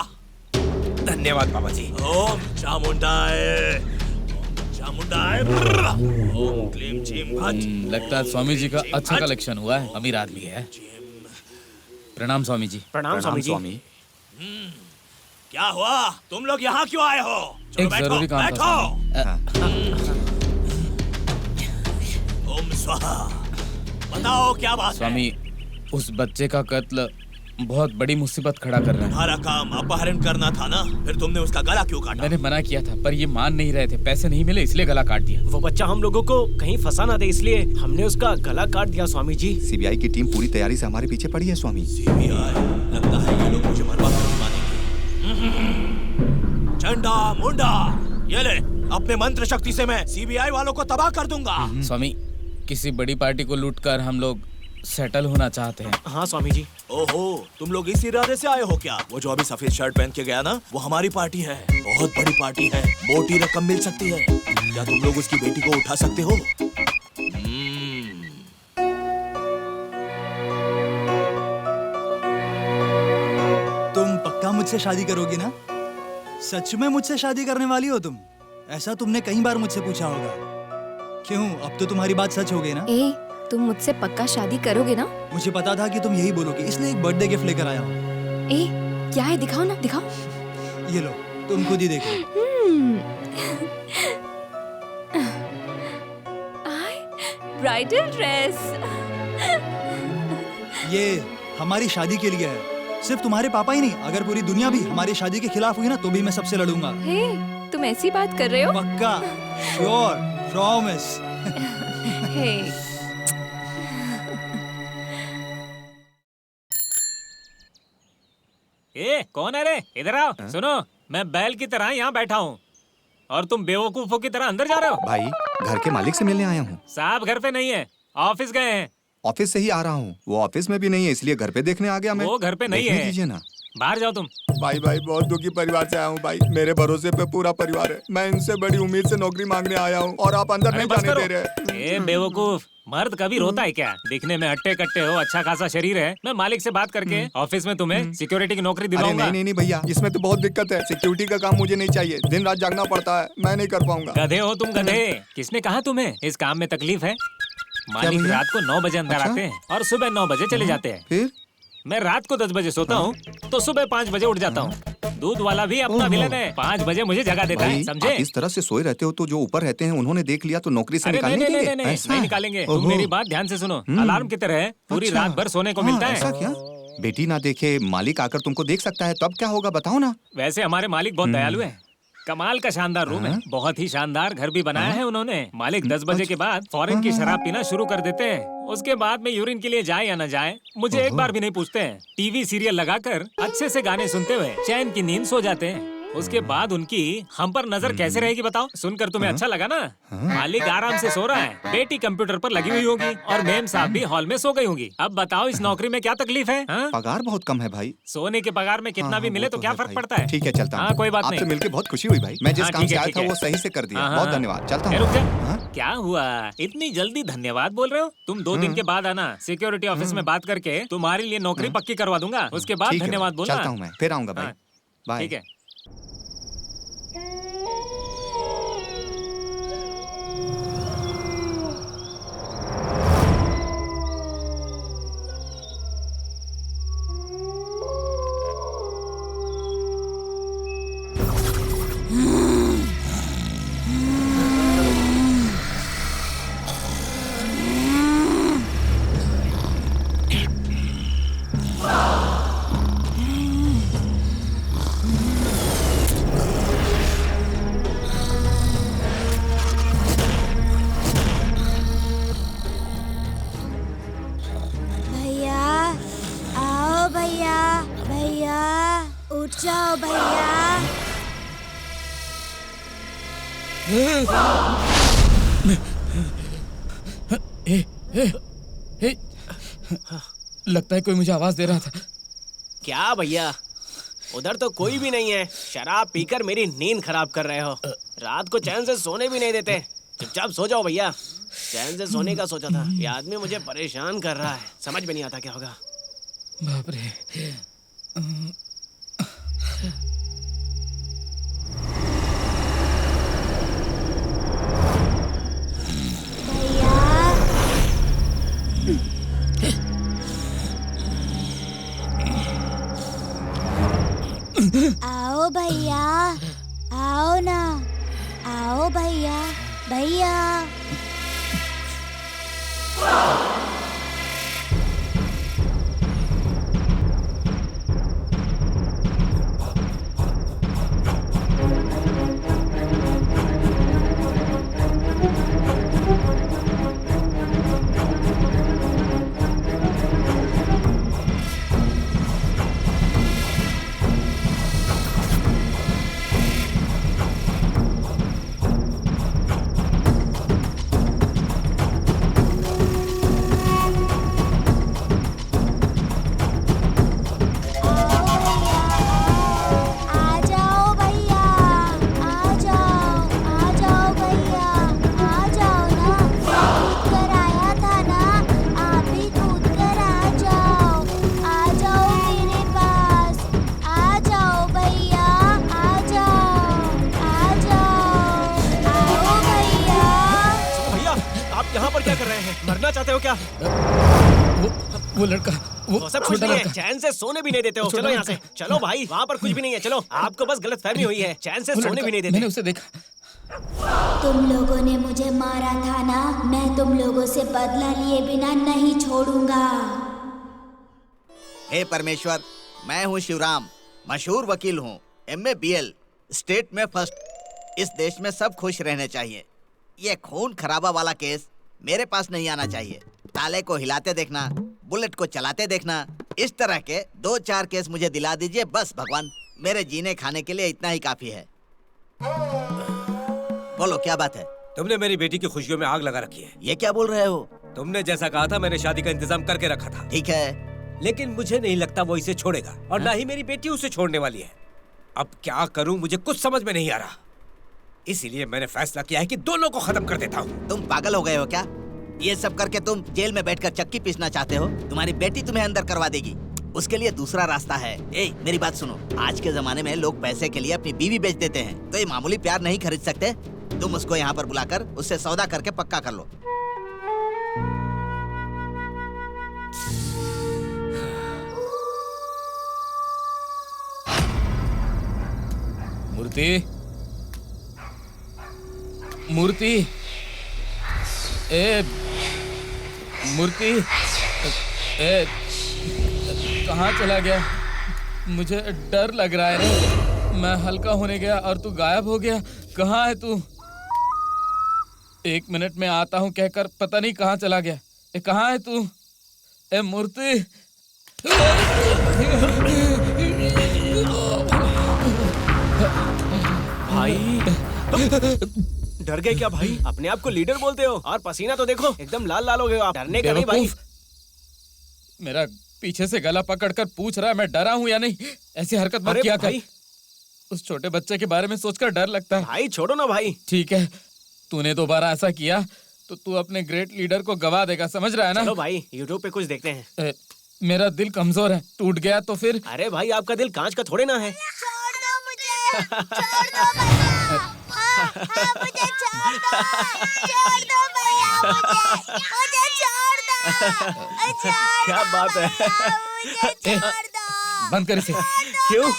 धन्यवाद बाबा जी। ओम चामुंडाय, चामुंडाय, ओम क्लीम चिम हट। लगता है स्वामी जी का अच्छा कलेक्शन हुआ है। अमीर आदमी है। प्रणाम स्वामी जी। प्रणाम स्वामी जी। क्या हुआ? तुम लोग यहाँ क्यों आए हो? चलो एक बैठो, जरूरी काम था बैठो। ओम स्वाहा। बताओ क्या बात है? स्वामी, उस बच्चे का कत्ल बहुत बड़ी मुसीबत खड़ा कर रहा है। तुम्हारा काम अपहरण करना था ना, फिर तुमने उसका गला क्यों काटा? मैंने मना किया था पर ये मान नहीं रहे थे। पैसे नहीं मिले इसलिए गला काट दिया। वो बच्चा हम लोगों को कहीं फंसा ना दे इसलिए हमने उसका गला काट दिया स्वामी जी। सीबीआई की टीम पूरी तैयारी से हमारे पीछे पड़ी है स्वामी। सीबीआई, लगता है ये लोग मुझे मरवा कर मानेंगे। चंडा मुंडा, ये ले, अपने मंत्र शक्ति से मैं सीबीआई वालों को तबाह कर दूंगा। स्वामी, किसी बड़ी पार्टी को लूटकर हम लोग सेटल होना चाहते हैं। हाँ स्वामी जी। ओहो, तुम लोग इस इरादे से आए हो क्या? वो जो अभी सफेद शर्ट पहन के गया ना, वो हमारी पार्टी है। बहुत बड़ी पार्टी है, मोटी रकम मिल सकती है। क्या तुम लोग उसकी बेटी को उठा सकते हो? तुम पक्का मुझसे शादी करोगी ना? सच में मुझसे शादी करने वाली हो तुम? ऐसा तुमने कई बार मुझसे पूछा होगा। क्यों, अब तो तुम्हारी बात सच हो गई ना? ए, तुम मुझसे पक्का शादी करोगे ना? मुझे पता था कि तुम यही बोलोगी, इसलिए एक बर्थडे गिफ्ट लेकर आया हूँ। ए, क्या है? दिखाओ ना, दिखाओ। ये लो, तुम खुद ही देखो। Bridal dress. ये हमारी शादी के लिए है। सिर्फ तुम्हारे पापा ही नहीं, अगर पूरी दुनिया भी हमारी शादी के खिलाफ हुई ना तो भी मैं सबसे लड़ूंगा। हे, तुम ऐसी बात कर रहे हो? पक्का, श्योर, प्रॉमिस। हे, ए, कौन है रे? इधर आओ। सुनो, मैं बैल की तरह यहाँ बैठा हूँ और तुम बेवकूफों की तरह अंदर जा रहे हो। भाई, घर के मालिक से मिलने आया हूँ। साहब घर पे नहीं है, ऑफिस गए हैं। ऑफिस से ही आ रहा हूँ। वो ऑफिस में भी नहीं है, इसलिए घर पे देखने आ गया मैं। वो घर पे नहीं देखने है। दीजिए ना। बाहर जाओ तुम। भाई बहुत दुखी परिवार से आया हूँ भाई। मेरे भरोसे पे पूरा परिवार है। मैं इनसे बड़ी उम्मीद से नौकरी मांगने आया हूँ और आप अंदर नहीं बस जाने करो। दे रहे। ए बेवकूफ, मर्द कभी रोता है क्या? दिखने में हट्टे कट्टे हो, अच्छा खासा शरीर है। मैं मालिक से बात करके ऑफिस में तुम्हें सिक्योरिटी की नौकरी अरे दिलाऊंगा। नहीं भैया, इसमें तो बहुत दिक्कत है। सिक्योरिटी का काम मुझे नहीं चाहिए। दिन रात जागना पड़ता है, मैं नहीं कर पाऊंगा। गधे हो तुम, गधे। किसने कहा तुम्हें इस काम में तकलीफ है? मालिक भैया? रात को 9 बजे अंदर अच्छा? आते हैं और सुबह 9 बजे चले जाते हैं। फिर मैं रात को 10 बजे सोता हूँ तो सुबह 5 बजे उठ जाता हूँ। दूध वाला भी अपना विलन है, 5 बजे मुझे जगा देता है, भाई, समझे? आप इस तरह से सोए रहते हो तो जो ऊपर रहते हैं उन्होंने देख लिया तो नौकरी से अरे नहीं निकालने नहीं देंगे? नहीं नहीं, ऐसा नहीं है? निकालेंगे। तुम ओहो। मेरी बात ध्यान से सुनो। अलार्म की तरह है, पूरी अच्छा। रात भर सोने को हाँ, मिलता है। ऐसा क्या? बेटी ना देखे, मालिक आकर तुमको देख सकता है, तब क्या होगा बताओ ना। वैसे हमारे मालिक बहुत दयालु है। कमाल का शानदार रूम है, बहुत ही शानदार घर भी बनाया है उन्होंने। मालिक 10 बजे के बाद फॉरेन की शराब पीना शुरू कर देते हैं। उसके बाद में यूरिन के लिए जाए या न जाए मुझे एक बार भी नहीं पूछते हैं। टीवी सीरियल लगाकर अच्छे से गाने सुनते हुए चैन की नींद सो जाते हैं। उसके बाद उनकी हम पर नजर कैसे रहेगी बताओ? सुनकर तुम्हें अच्छा लगा ना? मालिक आराम से सो रहा है, बेटी कंप्यूटर पर लगी हुई होगी और मेम साहब भी हॉल में सो गई होंगी। अब बताओ इस नौकरी में क्या तकलीफ है? पगार बहुत कम है भाई। सोने के पगार में कितना भी मिले तो क्या फर्क पड़ता है? ठीक है चलता हूँ। हाँ कोई बात नहीं। आपसे मिलके बहुत खुशी हुई भाई। मैं जिस काम से आया था वो सही से कर दिया। बहुत धन्यवाद। चलता हूँ। रुक जा। क्या हुआ? इतनी जल्दी धन्यवाद बोल रहे हो? तुम 2 दिन के बाद आना, सिक्योरिटी ऑफिस में बात करके तुम्हारे लिए नौकरी पक्की करवा दूंगा। उसके बाद धन्यवाद बोलना। चलता हूँ मैं, फिर आऊंगा भाई। बाय। ठीक है। उठ जाओ भैया। लगता है कोई मुझे आवाज दे रहा था। क्या भैया, उधर तो कोई भी नहीं है। शराब पीकर मेरी नींद खराब कर रहे हो। रात को चैन से सोने भी नहीं देते। चुपचाप सो जाओ भैया। चैन से सोने का सोचा था, ये आदमी मुझे परेशान कर रहा है। समझ में नहीं आता क्या होगा। बाप रे। आओ भैया, आओ ना, आओ भैया, भैया। मरना चाहते हो क्या? वो लड़का, वो सब कुछ नहीं है। चैन से सोने भी नहीं देते हो। चलो यहाँ से, चलो भाई, वहाँ पर कुछ भी नहीं है। चलो, आपको बस गलतफहमी हुई है। चैन से सोने भी नहीं देते। मैंने उसे देखा। तुम लोगों ने मुझे मारा था ना, मैं तुम लोगों से बदला लिए बिना नहीं छोड़ूंगा। हे परमेश्वर, मैं हूँ शिवराम, मशहूर वकील हूँ, MA BL, स्टेट में फर्स्ट। इस देश में सब खुश रहने चाहिए। ये खून खराबा वाला केस मेरे पास नहीं आना चाहिए। ताले को हिलाते देखना, बुलेट को चलाते देखना, इस तरह के 2-4 केस मुझे दिला दीजिए बस भगवान। मेरे जीने खाने के लिए इतना ही काफी है। बोलो क्या बात है? तुमने मेरी बेटी की खुशियों में आग लगा रखी है। ये क्या बोल रहे हो? तुमने जैसा कहा था मैंने शादी का इंतजाम करके रखा था। ठीक है, लेकिन मुझे नहीं लगता वो इसे छोड़ेगा और ना ही मेरी बेटी उसे छोड़ने वाली है। अब क्या करूं मुझे कुछ समझ में नहीं आ रहा। इसीलिए मैंने फैसला किया है कि दोनों को खत्म कर देता हूँ। तुम पागल हो गए हो क्या? ये सब करके तुम जेल में बैठकर चक्की पीसना चाहते हो? तुम्हारी बेटी तुम्हें अंदर करवा देगी। उसके लिए दूसरा रास्ता है। ए, मेरी बात सुनो। आज के जमाने में लोग पैसे के लिए अपनी बीवी बेच देते हैं, तो ये मामूली प्यार नहीं खरीद सकते। तुम उसको यहाँ पर बुलाकर उससे सौदा करके पक्का कर लो। मूर्ति, मूर्ति, ए मूर्ति, ए कहाँ चला गया? मुझे डर लग रहा है रे। मैं हल्का होने गया और तू गायब हो गया। कहाँ है तू? 1 मिनट में आता हूँ कहकर पता नहीं कहाँ चला गया। ए कहाँ है तू? ए मूर्ति। भाई डर गए क्या भाई? अपने आप को लीडर बोलते हो और पसीना तो देखो एकदम लाल लाल हो गए हो आप। डरने का नहीं भाई। मेरा पीछे से गला पकड़कर पूछ रहा है मैं डरा हूँ या नहीं। ऐसी हरकत मत किया कर। उस छोटे बच्चे के बारे में सोचकर डर लगता है। भाई छोड़ो ना भाई। ठीक है, तूने दोबारा ऐसा किया तो तू अपने ग्रेट लीडर को गवा देगा, समझ रहा है ना? चलो भाई यूट्यूब पे कुछ देखते हैं। मेरा दिल कमजोर है, टूट गया तो फिर? अरे भाई आपका दिल कांच का थोड़े ना है। छोड़ दो मुझे, छोड़ दो भैया, मुझे छोड़ दो, छोड़ दो भैया, मुझे छोड़ दो, क्या बात है? मुझे छोड़ दो। बंद कर इसे। क्यों?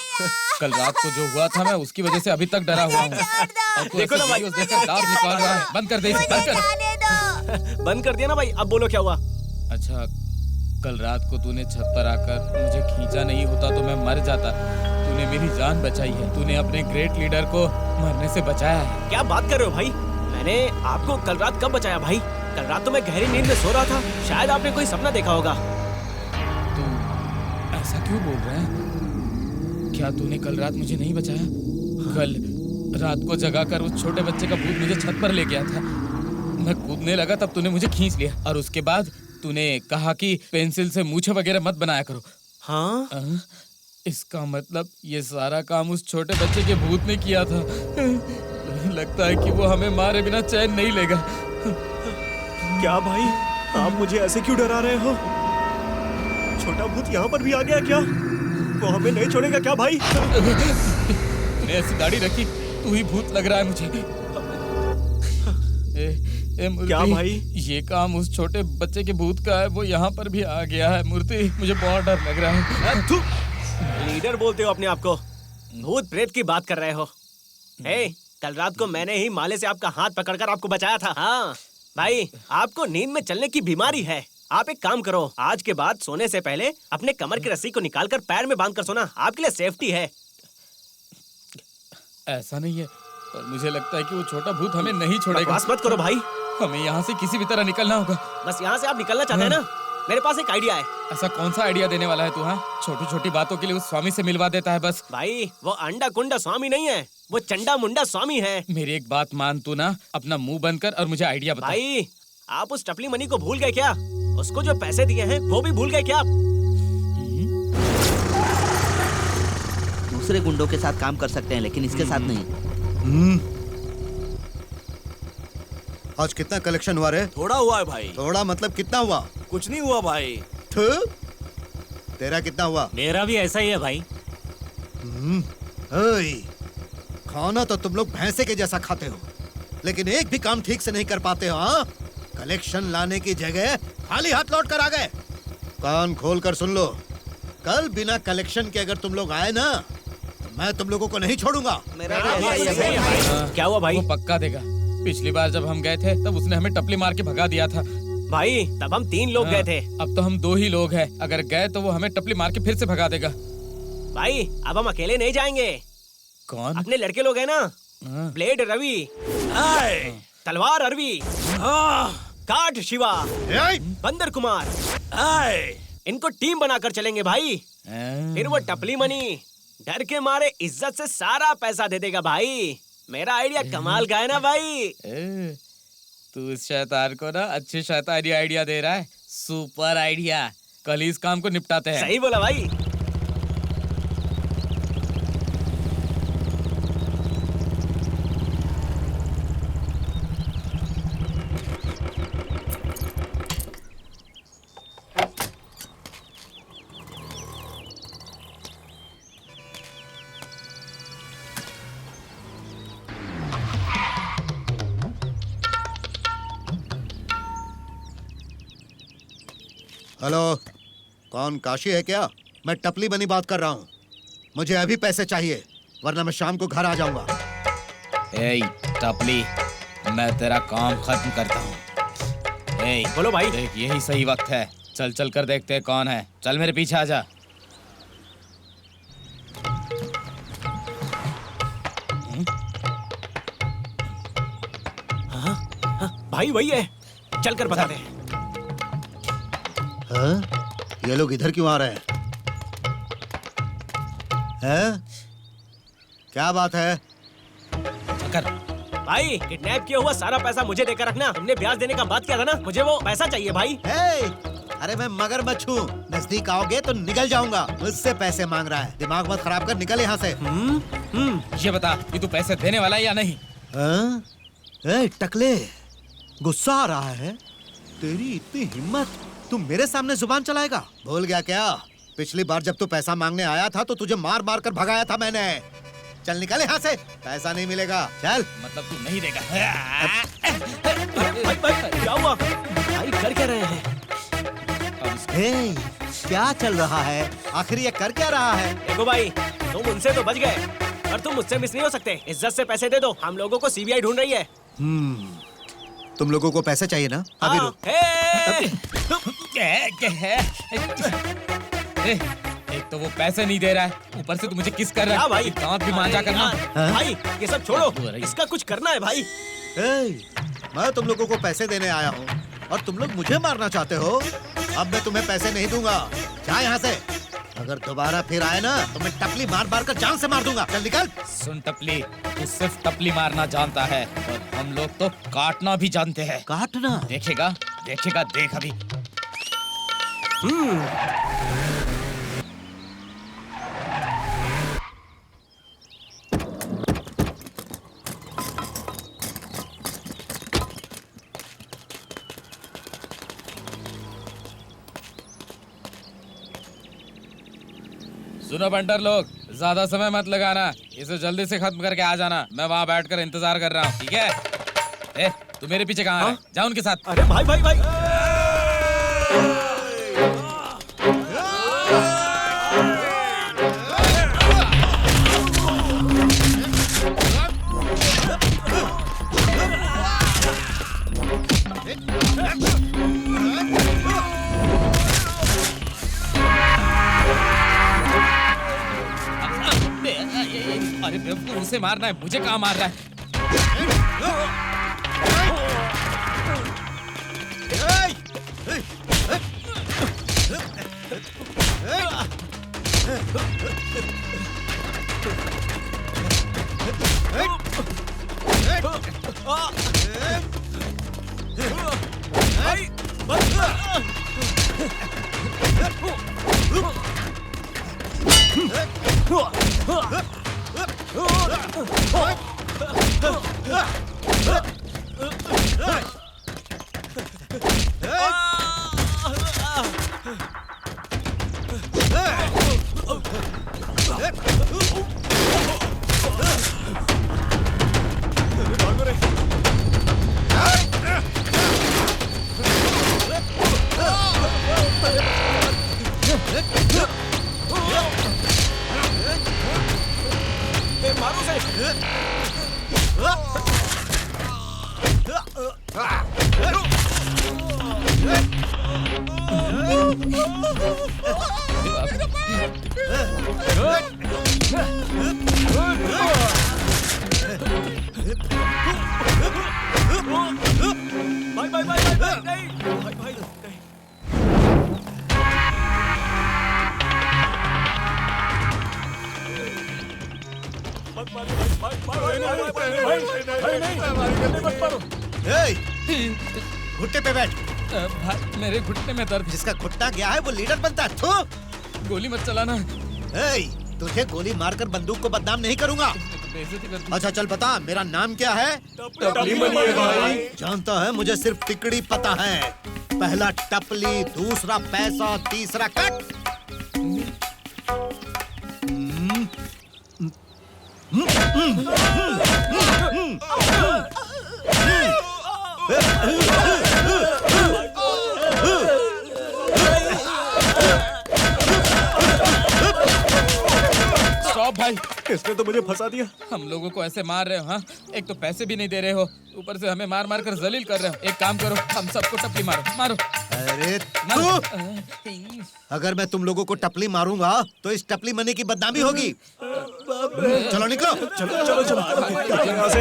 कल रात को जो हुआ था मैं उसकी वजह से अभी तक डरा हुआ हूँ। और तू देखो ऐसे ना भाई। वीडियोस देखकर दांत निकाल रहा है। बंद कर दे इसे, बंद कर। बंद कर दिया ना भाई। अब बोलो क्या हुआ? अच्छा, कल रात को तूने छत पर आकर मुझे खींचा नहीं होता तो मैं मर जाता। तूने मेरी जान बचाई है। तूने अपने ग्रेट लीडर को मरने से बचाया है। क्या बात कर रहे हो भाई? मैंने आपको कल रात कब बचाया भाई? कल रात तो मैं गहरी नींद में सो रहा था। शायद आपने कोई सपना देखा होगा। तू ऐसा क्यों बोल रहा है? क्या तूने कल रात मुझे नहीं बचाया? कल रात को जगाकर उस छोटे बच्चे का भूत मुझे छत पर ले गया था। मैं कूदने लगा तब तूने मुझे खींच लिया और उसके बाद तूने कहा कि पेंसिल से मूछें वगैरह मत बनाया करो। हाँ? इसका मतलब ये सारा काम उस छोटे बच्चे के भूत ने किया था। लगता है कि वो हमें मारे बिना चैन नहीं लेगा। क्या भाई, आप मुझे ऐसे क्यों डरा रहे हो? छोटा भूत यहाँ पर भी आ गया क्या? वो हमें नहीं छोड़ेगा क्या भाई? तूने ऐसी दाढ़ी रखी, तू ही भूत लग रहा है मुझे। मूर्ति, क्या भाई? ये काम उस छोटे बच्चे के भूत का है। वो यहाँ पर भी आ गया है। मूर्ति, मुझे बहुत डर लग रहा है। लीडर बोलते हो अपने आप को? भूत प्रेत की बात कर रहे हो? कल रात को मैंने ही माले से आपका हाथ पकड़कर आपको बचाया था। हाँ भाई, आपको नींद में चलने की बीमारी है। आप एक काम करो, आज के बाद सोने से पहले अपने कमर की रस्सी को निकालकर पैर में बांधकर सोना। आपके लिए सेफ्टी है। ऐसा नहीं है, पर मुझे लगता है कि वो छोटा भूत हमें नहीं छोड़ेगा। बकवास मत करो भाई। हमें यहाँ से किसी भी तरह निकलना होगा। बस यहाँ से आप निकलना चाहते हैं ना? मेरे पास एक आइडिया है। ऐसा कौन सा आइडिया देने वाला है तू? हाँ, छोटी छोटी बातों के लिए उस स्वामी से मिलवा देता है बस। भाई वो अंडा कुंडा स्वामी नहीं है, वो चंडा मुंडा स्वामी है। मेरी एक बात मान तू ना, अपना मुंह बंद कर और मुझे आइडिया बता। भाई आप उस टपली मनी को भूल गए क्या? उसको जो पैसे दिए हैं वो भी भूल गए क्या आप? दूसरे गुंडों के साथ काम कर सकते हैं लेकिन इसके साथ नहीं। आज कितना कलेक्शन हुआ रे? थोड़ा हुआ है भाई। थोड़ा मतलब कितना हुआ? कुछ नहीं हुआ भाई। तेरा कितना हुआ? मेरा भी ऐसा ही है भाई। खाना तो तुम लोग भैंसे के जैसा खाते हो, लेकिन एक भी काम ठीक से नहीं कर पाते हो। हाँ, कलेक्शन लाने की जगह खाली हाथ लौट कर आ गए। कान खोल कर सुन लो, कल बिना कलेक्शन के अगर तुम लोग आए ना तो मैं तुम लोगों को नहीं छोड़ूंगा। क्या हुआ भाई? वो पक्का देगा। पिछली बार जब हम गए थे तब उसने हमें टपली मार के भगा दिया था। भाई तब हम 3 लोग गए थे। अब तो हम 2 ही लोग हैं। अगर गए तो वो हमें टपली मार के फिर से भगा देगा। भाई अब हम अकेले नहीं जाएंगे। कौन? अपने लड़के लोग हैं ना, ब्लेड रवि, तलवार अरवी, काट शिवा, बंदर कुमार, इनको टीम बनाकर चलेंगे भाई। फिर वो टपली मनी डर के मारे इज्जत से सारा पैसा दे देगा भाई। मेरा आइडिया कमाल का है ना भाई? तू इस शैतान को ना अच्छी शैतानी आइडिया दे रहा है। Super idea. कल ही इस काम को निपटाते हैं। सही बोला भाई। हेलो, कौन? काशी है क्या? मैं टपली बनी बात कर रहा हूँ। मुझे अभी पैसे चाहिए वरना मैं शाम को घर आ जाऊंगा। ए टपली, मैं तेरा काम खत्म करता हूँ। ए बोलो भाई। देख, यही सही वक्त है। चल चल कर देखते हैं कौन है। चल मेरे पीछे आ जा। भाई वही है, चल कर बताते हैं। हाँ? ये लोग इधर क्यों आ रहे हैं? हैं? क्या बात है? भाई किडनैप किया हुआ सारा पैसा मुझे देकर रखना। तुमने ब्याज देने का बात किया था ना, मुझे वो पैसा चाहिए भाई। अरे मैं मगरमच्छ हूँ, नजदीक आओगे तो निकल जाऊंगा। मुझसे पैसे मांग रहा है, दिमाग मत खराब कर, निकल यहाँ से। ये बता कि तू पैसे देने वाला है या नहीं? हाँ? ए, टकले, गुस्सा आ रहा है? तेरी इतनी हिम्मत, तू मेरे सामने जुबान चलाएगा? भूल गया क्या? पिछली बार जब तू पैसा मांगने आया था तो तुझे मार मार कर भगाया था मैंने। चल निकल यहाँ से, पैसा नहीं मिलेगा। चल। मतलब तू नहीं देगा? भाई क्या हुआ? भाई कर क्या रहे हैं? क्या चल रहा है? आखिर ये कर क्या रहा है? देखो भाई, तुम उनसे तो बच गए, पर तुम मुझसे मिस नहीं हो सकते। इज्जत से पैसे दे दो, हम लोगों को सीबीआई ढूंढ रही है। तुम लोगों को पैसे चाहिए ना? अभी रुक। एक तो वो पैसे नहीं दे रहा है, ऊपर से तू मुझे किस कर रहा है? भाई दांत भी मांझा करना। भाई ये सब छोड़ो, इसका कुछ करना है भाई। मैं तुम लोगों को पैसे देने आया हूँ और तुम लोग मुझे मारना चाहते हो? अब मैं तुम्हें पैसे नहीं दूंगा, जा यहाँ से। अगर दोबारा फिर आए ना तो मैं टपली मार मार कर जान से मार दूंगा। चल निकल। सुन टपली, तू सिर्फ टपली मारना जानता है और हम लोग तो काटना भी जानते हैं। काटना? देखेगा देखेगा, देख अभी। सुनो बंटर लोग, ज्यादा समय मत लगाना, इसे जल्दी से खत्म करके आ जाना। मैं वहाँ बैठकर इंतजार कर रहा हूँ, ठीक है? तू मेरे पीछे कहाँ है? जा उनके साथ। अरे भाई भाई भाई, अरे बेवकूफ, उसे मारना है, मुझे कहाँ मार रहा है? घुटने पे बैठ। भाई मेरे घुटने में दर्द। जिसका घुटना गया है वो लीडर बनता है। थू। गोली मत चलाना। तुझे गोली मारकर बंदूक को बदनाम नहीं करूंगा। अच्छा चल बता, मेरा नाम क्या है? टपली मनी है भाई। जानता है, मुझे सिर्फ तिकड़ी पता है। पहला टपली, दूसरा पैसा, तीसरा कट। स्टॉप भाई, इसने तो मुझे फंसा दिया। हम लोगों को ऐसे मार रहे हो? हाँ, एक तो पैसे भी नहीं दे रहे हो, ऊपर से हमें मार मार कर जलील कर रहे हो। एक काम करो, हम सबको टपली मारो, मारो। अरे अगर मैं तुम लोगों को टपली मारूंगा तो इस टपली मनी की बदनामी होगी। चलो निकलो। चलो चलो चलो, यहाँ से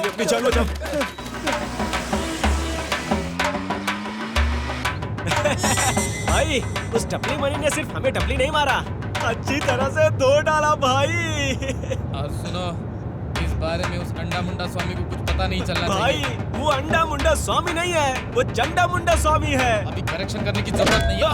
अपनी जान बचाओ। भाई उस टपली मणि ने सिर्फ हमें टपली नहीं मारा, अच्छी तरह से धो डाला भाई। और सुनो, इस बारे में उस अंडा मुंडा स्वामी को कुछ पता नहीं चलना भाई चाहिए। वो अंडा मुंडा स्वामी नहीं है, वो चंडा मुंडा स्वामी है। अभी करेक्शन करने की जरूरत नहीं है।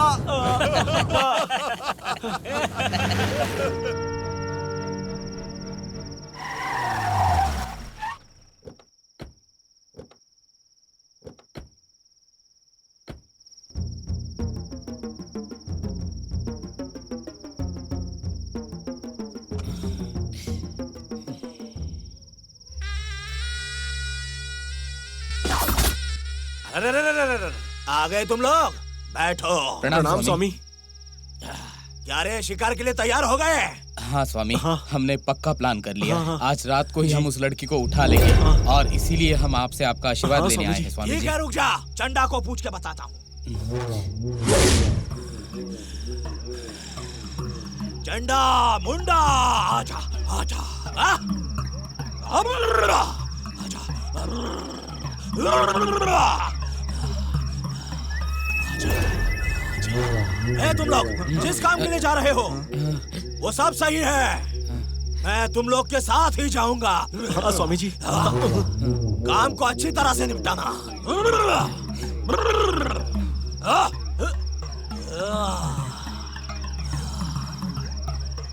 अरे आ गए तुम लोग, बैठो। प्रणाम स्वामी। क्या रे, शिकार के लिए तैयार हो गए? हाँ स्वामी, हमने पक्का प्लान कर लिया है। आज रात को ही हम उस लड़की को उठा लेंगे और इसीलिए हम आपसे आपका आशीर्वाद लेने आए हैं स्वामी जी। ठीक है, रुक जा, चंडा को पूछ के बताता हूँ। चंडा मुंडा आजा आजा, ए, तुम लोग जिस काम के लिए जा रहे हो वो सब सही है, मैं तुम लोग के साथ ही जाऊंगा। स्वामी जी, काम को अच्छी तरह से निपटाना।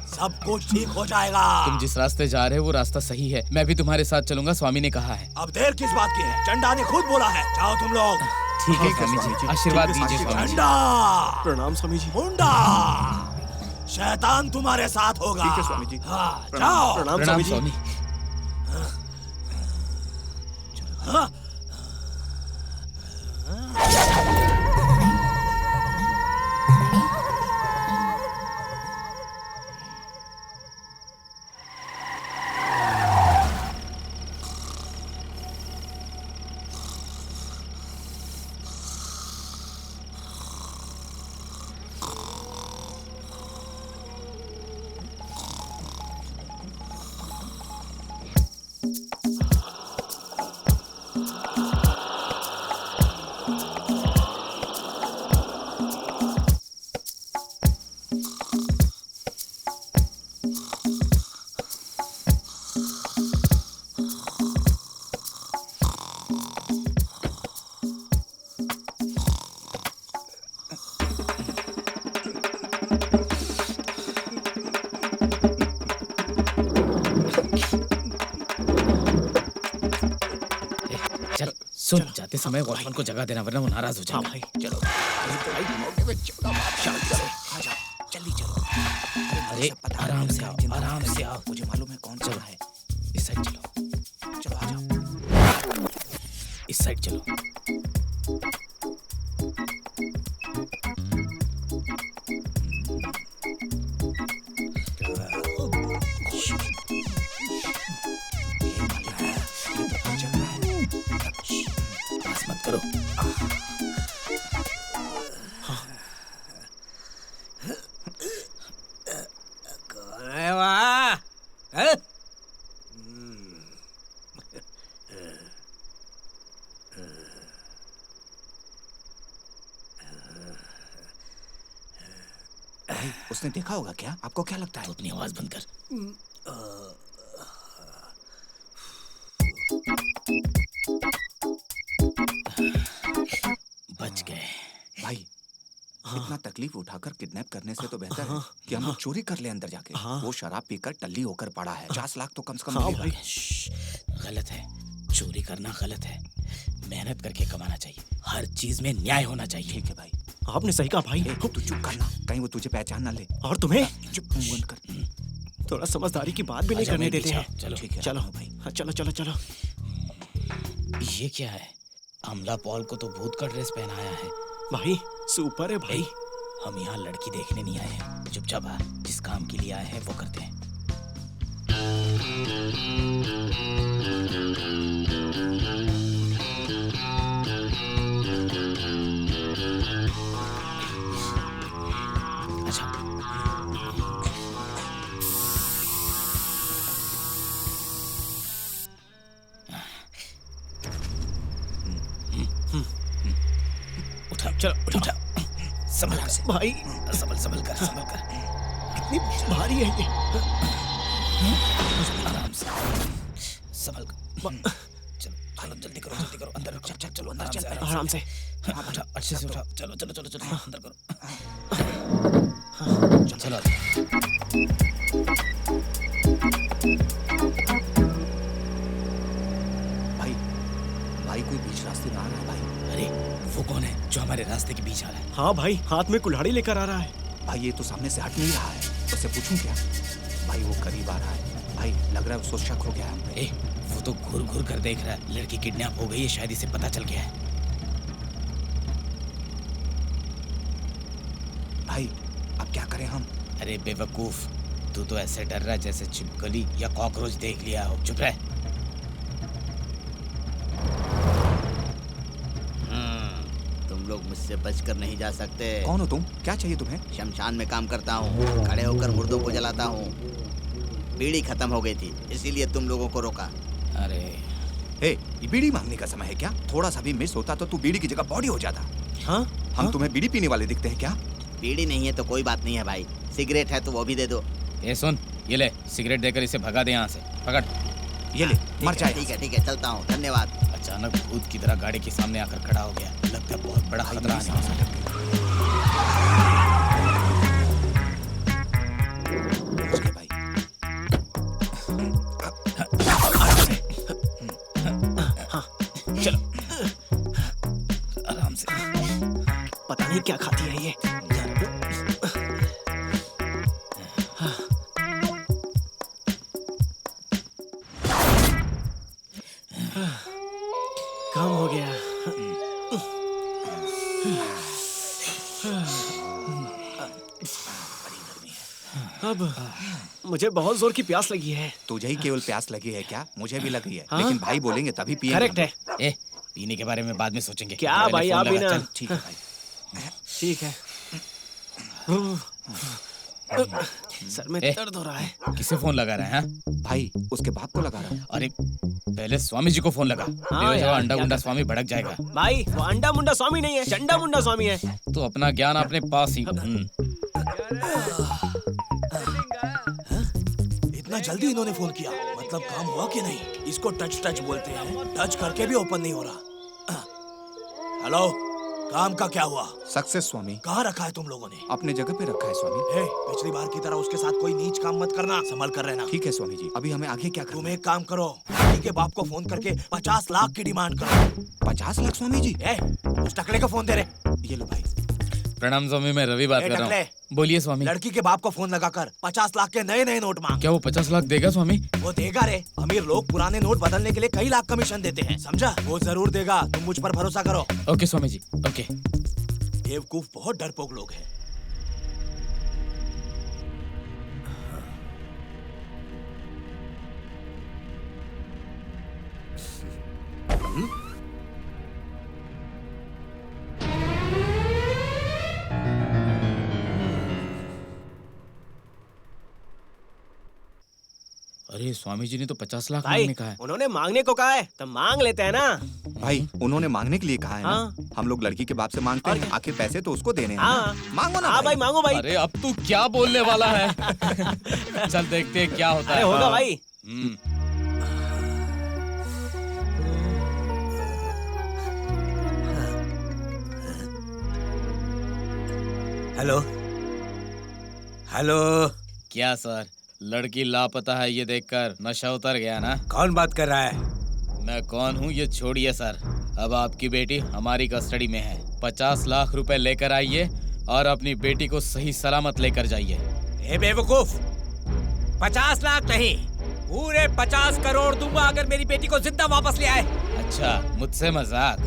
सब कुछ ठीक हो जाएगा। तुम जिस रास्ते जा रहे हो वो रास्ता सही है, मैं भी तुम्हारे साथ चलूंगा, स्वामी ने कहा है। अब देर किस बात की है, चंडा ने खुद बोला है, जाओ तुम लोग। ठीक है स्वामी जी, आशीर्वाद दीजिए स्वामी जी। चंडा, प्रणाम स्वामी जी। मुंडा, शैतान तुम्हारे साथ होगा। ठीक है स्वामी जी। हाँ, जाओ। प्रणाम स्वामी। हाँ। सुन, जाते समय वॉचमैन को जगह देना वरना वो नाराज हो जाएगा। भाई चलो, जल्दी चलो। अरे आराम से आओ, आराम से आओ। मुझे मालूम है कौन सा है। इस साइड चलो, चलो आ जाओ। इस साइड चलो। मत करो। कौन है वहाँ? हैं? उसने देखा होगा क्या? आपको क्या लगता है? तू अपनी आवाज बंद कर। बच गए भाई, इतना तकलीफ उठाकर किडनैप करने से तो बेहतर है कि हम लोग चोरी कर ले अंदर जाके। वो शराब पीकर टल्ली होकर पड़ा है, 50 लाख तो कम से कम मिलेगा। गलत है, चोरी करना गलत है। मेहनत करके कमाना चाहिए, हर चीज में न्याय होना चाहिए। ठीक है भाई, आपने सही कहा भाई। तू चुप करना, कहीं वो तुझे पहचान ना ले। और तुम्हें चुप बंद कर। थोड़ा समझदारी की बात भी नहीं करने देते हैं। चलो ठीक है, चलो भाई। हाँ, चलो चलो चलो। ये क्या है? अमला पॉल को तो भूत का ड्रेस पहनाया है। भाई सुपर है भाई। हम यहाँ लड़की देखने नहीं आए हैं, चुपचाप आ, जिस काम के लिए आए हैं वो करते हैं। अच्छा, उठा, चलो उठा। संभल से भाई संभल संभल कर संभल कर। कितनी भारी है ये। आराम से संभल कर। चलो चलो जल्दी करो अंदर चल चलो अंदर चल आराम से। हाँ, उठा अच्छे से उठा। चलो चलो चलो चलो अंदर करो। चलो भाई भाई कोई बीच रास्ते में आ रहा है भाई। अरे वो कौन है जो हमारे रास्ते के बीच आ रहा है? हाँ भाई, हाथ में कुल्हाड़ी लेकर आ रहा है। भाई ये तो सामने से हट नहीं रहा है, उससे पूछूं क्या? भाई वो करीब आ रहा है भाई, लग रहा है उसको शक हो गया हम पे। ए, वो तो घूर घूर कर देख रहा है। लड़की किडनैप हो गई है, शायद इसे पता चल गया है। भाई अब क्या करें हम? अरे बेवकूफ, तू तो ऐसे डर रहा है जैसे छिपकली या कॉकरोच देख लिया हो। चुप रह। तुम लोग मुझसे बचकर नहीं जा सकते। कौन हो तुम? क्या चाहिए तुम्हें? शमशान में काम करता हूँ, खड़े होकर मुर्दों को जलाता हूँ। बीड़ी खत्म हो गई थी, इसीलिए तुम लोगों को रोका। अरे ये बीड़ी मांगने का समय है क्या? थोड़ा सा भी मिस होता तो तू बीड़ी की जगह बॉडी हो जाता। हाँ? हम तुम्हें बीड़ी पीने वाले दिखते हैं क्या? बीड़ी नहीं है तो कोई बात नहीं है भाई, सिगरेट है तो वो भी दे दो। ये सुन, ये ले सिगरेट देकर इसे भगा दे यहाँ से। पकड़ ये ले, मर जाए। ठीक है चलता हूँ, धन्यवाद। अचानक भूत की तरह गाड़ी के सामने आकर खड़ा हो गया। लगता है बहुत बड़ा खतरा आने वाला है। भाई चलो आराम से। पता नहीं क्या खाती है ये। काम हो गया। अब मुझे बहुत जोर की प्यास लगी है। तुझे ही केवल प्यास लगी है क्या? मुझे भी लगी है। हाँ? लेकिन भाई बोलेंगे तभी पिएंगे। करेक्ट है। ए, पीने के बारे में बाद में सोचेंगे। क्या पहले भाई, फोन आप भी लगा। ना। चल, ठीक है भाई। ठीक है। सर में दर्द हो रहा है। किसे फोन लगा रहा है? हाँ? भाई उसके बाप को लगा रहा है। अरे पहले स्वामी जी को फोन लगा। यार, अंडा गुंडा स्वामी भड़क जाएगा। भाई वो अंडा मुंडा स्वामी नहीं है, चंडा मुंडा स्वामी है। तो अपना ज्ञान अपने पास ही। इतना जल्दी इन्होंने फोन किया, मतलब काम हुआ कि नहीं? इसको टच बोलते हैं, टच करके भी ओपन नहीं हो रहा। हेलो, काम का क्या हुआ? सक्सेस स्वामी। कहाँ रखा है तुम लोगों ने? अपने जगह पे रखा है स्वामी। पिछली बार की तरह उसके साथ कोई नीच काम मत करना, संभल कर रहना। ठीक है स्वामी जी। अभी हमें आगे क्या करना? तुम एक काम करो, लड़की के बाप को फोन करके 50 लाख की डिमांड करो। 50 लाख स्वामी जी? उस टकले को फोन दे रहे। ये लो भाई। प्रणाम स्वामी, मैं रवि बात कर रहा हूँ। बोलिए स्वामी। लड़की के बाप को फोन लगाकर 50 लाख के नए नोट मांग। क्या वो 50 लाख देगा स्वामी? वो देगा रे। अमीर लोग पुराने नोट बदलने के लिए कई लाख कमीशन देते हैं, समझा? वो जरूर देगा, तुम मुझ पर भरोसा करो। Okay Swami ji, okay. बेवकूफ बहुत डरपोक लोग हैं। अरे स्वामी जी ने तो 50 लाख भाई मांगने कहा है। उन्होंने मांगने को कहा है तो मांग लेते हैं ना। भाई उन्होंने मांगने के लिए कहा है ना। हम लोग लड़की के बाप से मांगते हैं, आखिर पैसे तो उसको देने हैं ना। मांगो ना। हाँ भाई मांगो भाई। अरे अब तू क्या बोलने वाला है? चल देखते हैं क्या होता है। होगा भाई। Hello hello. क्या सर, लड़की लापता है ये देखकर नशा उतर गया ना? कौन बात कर रहा है? मैं कौन हूँ ये छोड़िए सर। अब आपकी बेटी हमारी कस्टडी में है। 50 लाख रुपए लेकर आइए और अपनी बेटी को सही सलामत लेकर जाइए। ए बेवकूफ, 50 लाख नहीं, पूरे 50 करोड़ दूंगा अगर मेरी बेटी को जिंदा वापस ले आए। अच्छा, मुझसे मजाक?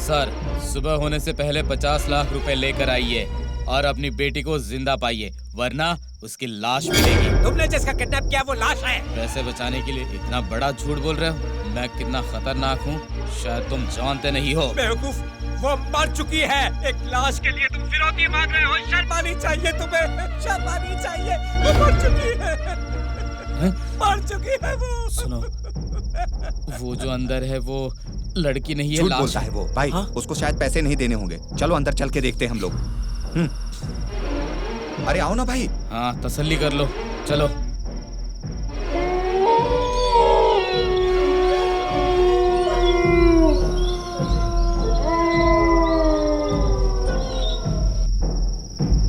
सर, सुबह होने से पहले 50 लाख रुपए लेकर आइए और अपनी बेटी को जिंदा पाइए, वरना उसकी लाश मिलेगी। तुमने जिसका किडनैप किया वो लाश है। पैसे बचाने के लिए इतना बड़ा झूठ बोल रहे हो? मैं कितना खतरनाक हूँ शायद तुम जानते नहीं हो। बेवकूफ, वो मर चुकी है। एक लाश के लिए तुम फिरौती मांग रहे हो? शर्म आनी चाहिए तुम्हें, शर्म आनी चाहिए। वो मर चुकी है, मर चुकी है वो। सुनो, वो जो अंदर है वो लड़की नहीं है, झूठ लाश बोलता है वो। भाई उसको शायद पैसे नहीं देने होंगे। चलो अंदर चल के देखते हैं हम लोग। अरे आओ ना भाई। हाँ तसल्ली कर लो, चलो।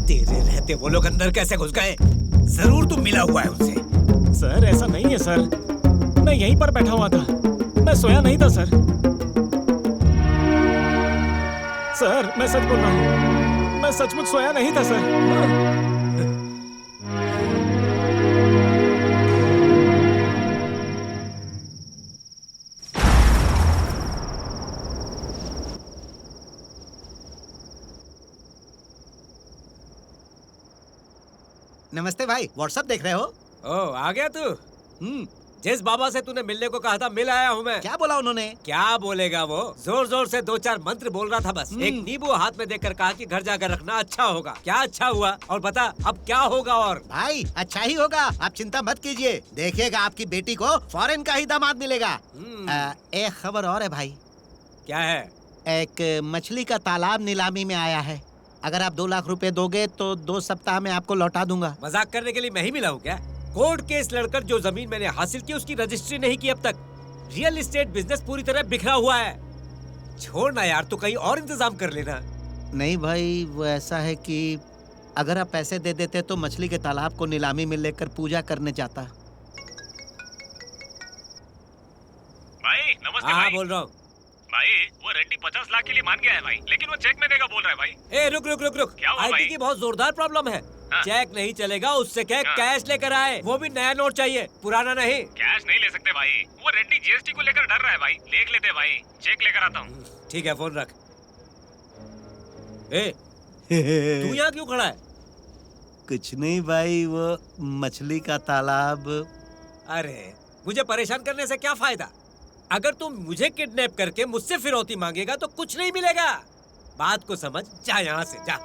तेरे रहते वो लोग अंदर कैसे घुस गए? जरूर तुम मिला हुआ है उनसे। सर ऐसा नहीं है सर, मैं यहीं पर बैठा हुआ था, मैं सोया नहीं था सर। सर मैं सच बोल रहा हूँ, मैं सचमुच सोया नहीं था सर। नमस्ते भाई, व्हाट्सएप देख रहे हो? ओ आ गया तू? जिस बाबा से तूने मिलने को कहा था मिल आया हूँ मैं। क्या बोला उन्होंने? क्या बोलेगा वो? जोर जोर से 2-4 मंत्र बोल रहा था बस। एक नींबू हाथ में देकर कहा कि घर जाकर रखना, अच्छा होगा। क्या अच्छा हुआ? और बता अब क्या होगा? और भाई अच्छा ही होगा, आप चिंता मत कीजिए। देखिएगा आपकी बेटी को फॉरेन का ही दामाद मिलेगा। एक खबर और है भाई। क्या है? एक मछली का तालाब नीलामी में आया है। अगर आप 2 लाख रुपए दोगे तो 2 सप्ताह में आपको लौटा दूंगा। मजाक करने के लिए मैं ही मिला हूँ क्या? कोर्ट केस लड़कर जो जमीन मैंने हासिल की उसकी रजिस्ट्री नहीं की अब तक। रियल एस्टेट बिजनेस पूरी तरह बिखरा हुआ है। छोड़ना यार, तू कहीं और इंतजाम कर लेना। नहीं भाई, वो ऐसा है कि अगर आप पैसे दे देते तो मछली के तालाब को नीलामी में लेकर पूजा करने जाता। भाई नमस्ते। हाँ भाई बोल रहा हूँ। भाई वो रेड्डी 50 लाख के लिए मान गया है भाई, लेकिन वो चेक में देगा बोल रहा है भाई। ए रुक रुक रुक रुक, क्या हुआ आईटी भाई? की बहुत जोरदार प्रॉब्लम है। हाँ। चेक नहीं चलेगा, उससे क्या हाँ। कैश लेकर आए, वो भी नया नोट चाहिए, पुराना नहीं। कैश नहीं ले सकते भाई, वो रेड्डी जीएसटी को लेकर डर रहा है भाई। देख लेते भाई, चेक लेकर आता हूँ। ठीक है, फोन रख। ए तू यहाँ क्यों खड़ा है? कुछ नहीं भाई, वो मछली का तालाब। अरे मुझे परेशान करने से क्या फायदा? अगर तुम मुझे किडनैप करके मुझसे फिरौती मांगेगा तो कुछ नहीं मिलेगा। बात को समझ, जा यहाँ से जा।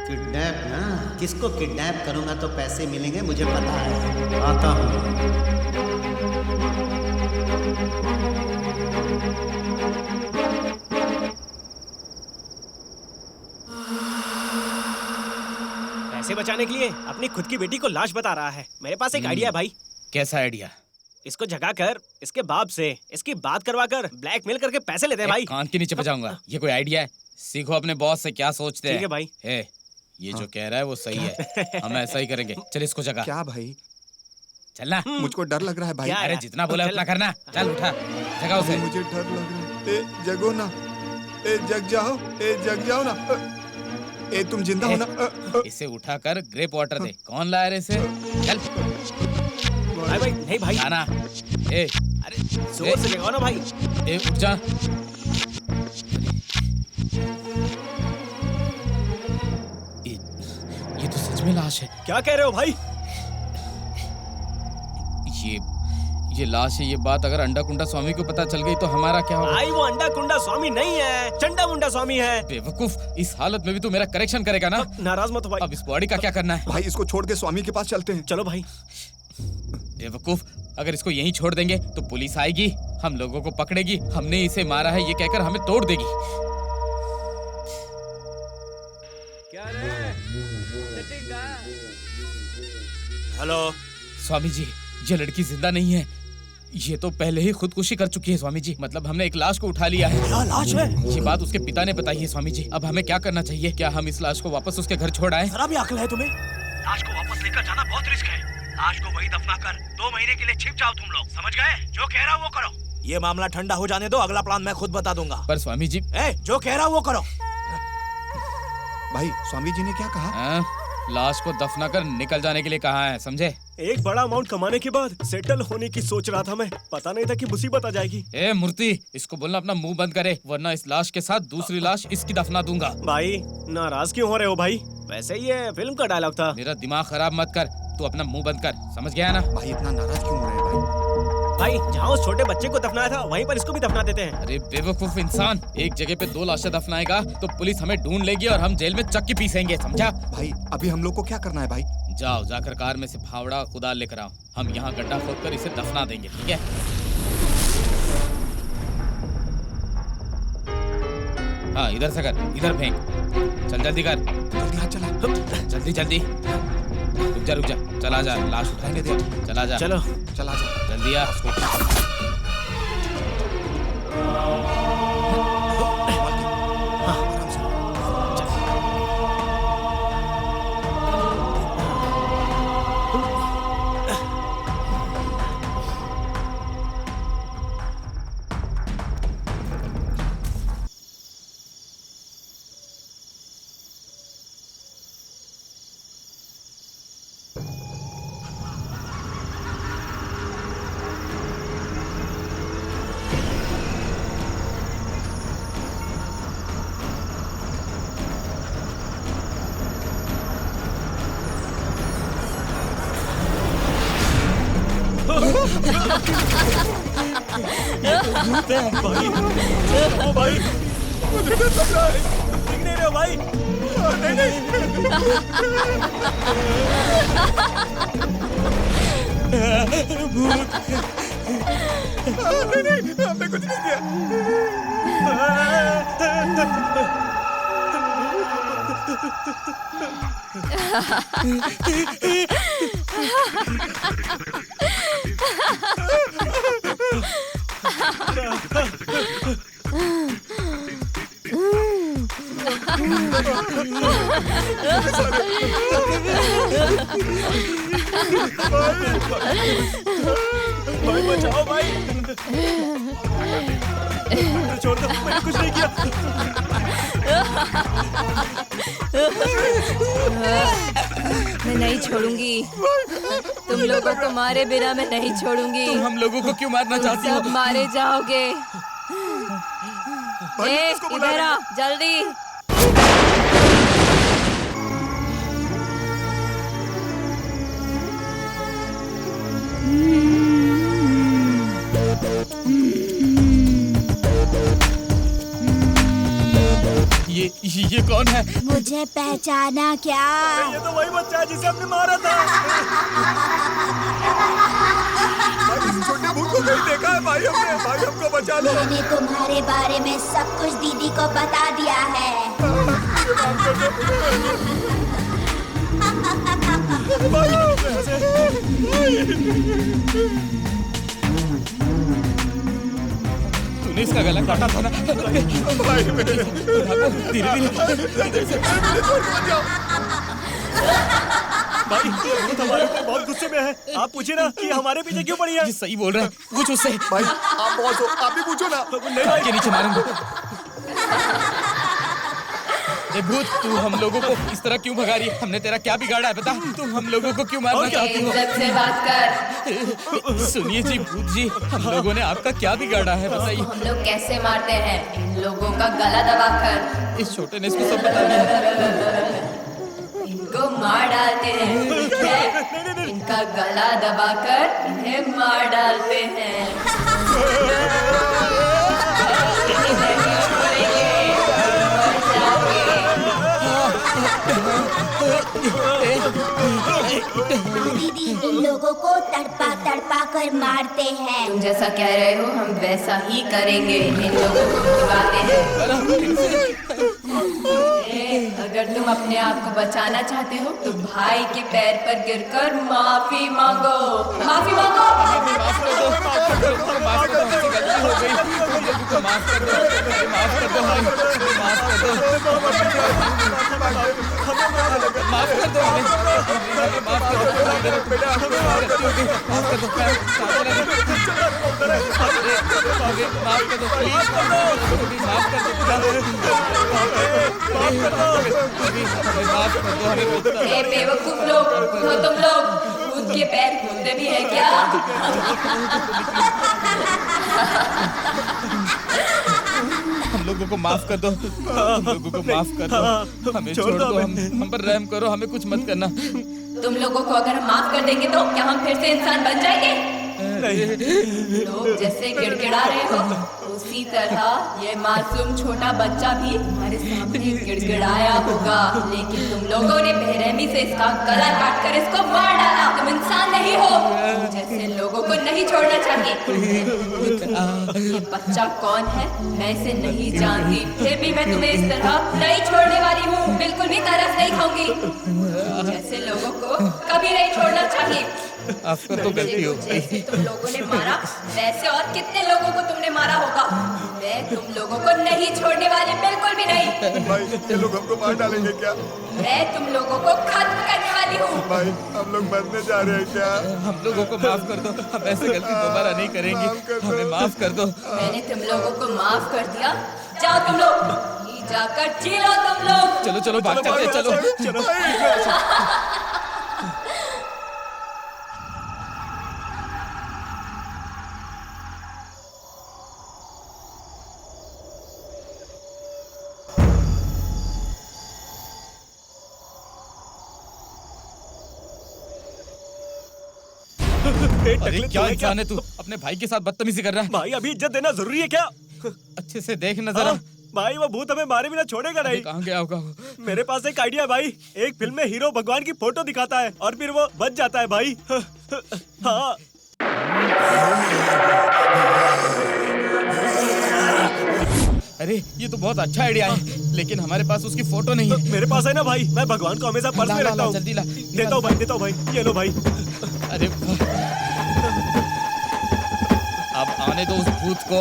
किडनैप ना, किसको किडनैप करूंगा तो पैसे मिलेंगे, मुझे पता है। आता हूँ। पैसे बचाने के लिए अपनी खुद की बेटी को लाश बता रहा है। मेरे पास एक आइडिया है भाई। कैसा आइडिया? इसको जगा कर इसके बाप से इसकी बात करवा कर ब्लैकमेल करके पैसे लेते हैं भाई। कान के नीचे बजाऊंगा। ये कोई आइडिया है? सीखो अपने बॉस से क्या सोचते हैं। ठीक है भाई। ये जो कह रहा है वो सही है, हम ऐसा ही करेंगे। चल इसको जगा। क्या भाई? चलना। मुझको डर लग रहा है भाई। अरे जितना बोला उतना करना। चल उठा, जगा उसे। मुझे डर लग रहा है। ए जगो ना, ए जग जाओ, ए जग जाओ ना। ए तुम जिंदा हो ना? इसे उठाकर ग्रेप वाटर दे। कौन लाया रे इसे? चल भाई नहीं भाई। आना। ए अरे जोर से लगाओ ना भाई। ए उठ जा। ये तो सच में लाश है। क्या कह रहे हो भाई? ये लाश है। ये बात अगर अंडा कुंडा स्वामी को पता चल गई तो हमारा क्या होगा? भाई वो अंडा कुंडा स्वामी नहीं है, चंडा मुंडा स्वामी है। बेवकूफ, इस हालत में भी तू मेरा करेक्शन करेगा ना? नाराज मत हो भाई। अब इस बॉडी का क्या करना है? भाई इसको छोड़ के स्वामी के पास चलते हैं। चलो भाई। बेवकूफ, अगर इसको यहीं छोड़ देंगे तो पुलिस आएगी, हम लोगों को पकड़ेगी, हमने इसे मारा है ये कहकर हमें तोड़ देगी। क्या रे? हेलो स्वामी जी, ये लड़की जिंदा नहीं है। ये तो पहले ही खुदकुशी कर चुकी है स्वामी जी। मतलब हमने एक लाश को उठा लिया है। क्या लाश है? ये बात उसके पिता ने बताई है स्वामी जी। अब हमें क्या करना चाहिए? क्या हम इस लाश को वापस उसके घर छोड़ आए? जरा भी अक्ल है तुम्हें? लाश को वापस लेकर जाना बहुत रिस्क है। लाश को वही दफना कर 2 महीने के लिए छिप जाओ तुम लोग, समझ गए? जो कह रहा वो करो। ये मामला ठंडा हो जाने दो, अगला प्लान मैं खुद बता दूंगा। पर स्वामी जी, जो कह रहा वो करो। भाई स्वामी जी ने क्या कहा? लाश को दफना कर निकल जाने के लिए कहा है, समझे? एक बड़ा अमाउंट कमाने के बाद सेटल होने की सोच रहा था मैं, पता नहीं था कि मुसीबत आ जाएगी। ए मूर्ति, इसको बोलना अपना मुंह बंद करे, वरना इस लाश के साथ दूसरी लाश इसकी दफना दूंगा। भाई नाराज क्यों हो रहे हो भाई? वैसे ये फिल्म का डायलॉग था। मेरा दिमाग खराब मत कर, तू अपना मुंह बंद कर, समझ गया ना? भाई इतना नाराज क्यों हो रहे हैं भाई? भाई जहाँ उस छोटे बच्चे को दफनाया था वहीं पर इसको भी दफना देते हैं। अरे बेवकूफ इंसान, एक जगह पे 2 लाशें दफनाएगा तो पुलिस हमें ढूंढ लेगी और हम जेल में चक्की पीसेंगे, समझा? भाई अभी हम लोग को क्या करना है भाई? जाओ, जाकर कार में से फावड़ा कुदाल लेकर आओ। हम यहाँ गड्ढा खोदकर इसे दफना देंगे, ठीक है? हाँ इधर से कर, इधर फेंक। चल जल्दी कर। जल्दी जल्दी। रुक जा चला जा, लाश उठाने दे। चला जा, चलो चला जा जल्दी आ। भाई ओ भाई मुझे तो लग रहा है दिख नहीं रहे हो भाई। नहीं भूत नहीं हमने कुछ नहीं किया। भाई बचाओ भाई। छोड़ दो, मैंने कुछ नहीं किया। मैं नहीं छोड़ूंगी तुम लोगों को, मारे बिना मैं नहीं छोड़ूंगी। तुम हम लोगों को क्यों मारना चाहती हो? सब मारे जाओगे। इधर आ जल्दी। ये कौन है? मुझे पहचाना क्या? ये तो वही बच्चा है जिसे हमने मारा था। इस छोटे भूत को कहीं देखा है भाई हमने? भाई हमको बचा लो। मैंने तुम्हारे बारे में सब कुछ दीदी को बता दिया है। तूने इसका गला काटा था ना? भाई मेरे धीरे धीरे। भाई वो हमारे ऊपर बहुत गुस्से में है। आप पूछिए ना कि हमारे पीछे क्यों पड़ी है। ये सही बोल रहा है, पूछ उससे। भाई आप बहुत हो, आप भी पूछो ना। नहीं के नीचे मारूंगा। ए भूत, तू हम लोगों को इस तरह क्यों भगा रही है? हमने तेरा क्या बिगाड़ा है बता? तुम हम लोगों को क्यों मारना चाहती हो? इज्जत से बात कर। सुनिए जी भूत जी, हम लोगों ने आपका क्या बिगाड़ा है बताइए? हम लोग कैसे मारते हैं? इन लोगों का गला दबाकर। इस छोटे ने इसको सब बता दिया। इनको मार डालते हैं, ठीक है? इनका गला दबाकर इन्हें मार डालते हैं। दीदी इन लोगों को तड़पा तड़पा कर मारते हैं। तुम जैसा कह रहे हो हम वैसा ही करेंगे। इन लोगों को भगाते हैं। अगर तुम अपने आप को बचाना चाहते हो तो भाई के पैर पर गिरकर माफी मांगो। माफी मांगो। माफ कर दो, माफ कर दो, माफ कर दो, गलती हो गई। माफ कर दो, माफ कर दो, माफ कर दो, माफ कर दो, माफ कर दो, माफ कर दो, प्लीज माफ कर दो। ए बेवकूफ लोग, तो तुम लोग खुद के पैर खोलते भी है क्या? हम लोगों को माफ कर दो, हम लोगों को माफ कर दो, हमें छोड़ दो, हम पर रहम करो, हमें कुछ मत करना। तुम लोगों को अगर हम माफ कर देंगे तो क्या हम फिर से इंसान बन जाएंगे? लोग जैसे गिड़गिड़ा रहे हो उसी तरह ये मासूम छोटा बच्चा भी तुम्हारे सामने भी गिड़गिड़ाया होगा, लेकिन तुम लोगों ने बेरहमी से इसका गला काट कर इसको मार डाला। तुम इंसान नहीं हो, जैसे लोगों को नहीं छोड़ना चाहिए। ये बच्चा कौन है मैं इसे नहीं जानती, फिर भी मैं तुम्हें इस तरह नहीं छोड़ने वाली हूँ। बिल्कुल भी तरस नहीं खाऊंगी। जैसे लोगों को कभी नहीं छोड़ना चाहिए। आपको तो गलती हो गई। जैसे तुम लोगों ने मारा वैसे और कितने लोगों को तुमने मारा होगा। मैं तुम लोगों को नहीं छोड़ने वाली, बिल्कुल भी नहीं। भाई ये लोग हमको मार डालेंगे क्या? मैं तुम लोगों को खत्म करने वाली हूँ। भाई हम लोग मरने जा रहे हैं क्या? हम लोगों को माफ कर दो, हम ऐसे गलती दोबारा नहीं करेंगे। हमें माफ कर दो। मैंने तुम लोगों को माफ कर दिया। जाओ तुम लोग, जाकर जी लो तुम लोग। चलो चलो भाग चलते हैं, चलो। अरे क्या इंसान है तू, अपने भाई के साथ बदतमीजी कर रहा है। भाई अभी इज्जत देना जरूरी है क्या? अच्छे से देख न जरा। भाई वो भूत हमें मारे बिना छोड़ेगा नहीं। कहाँ गया होगा? मेरे पास एक आइडिया है भाई। एक फिल्म में हीरो भगवान की फोटो दिखाता है और फिर वो बच जाता है भाई। हाँ अरे ये तो बहुत अच्छा आइडिया है, लेकिन हमारे पास उसकी फोटो नहीं है। मेरे पास है ना भाई, मैं भगवान को हमेशा पर्स में रखता हूँ। जल्दी ला। देता हूँ भाई, देता हूँ भाई, ये लो भाई। अरे अब आने दो उस भूत को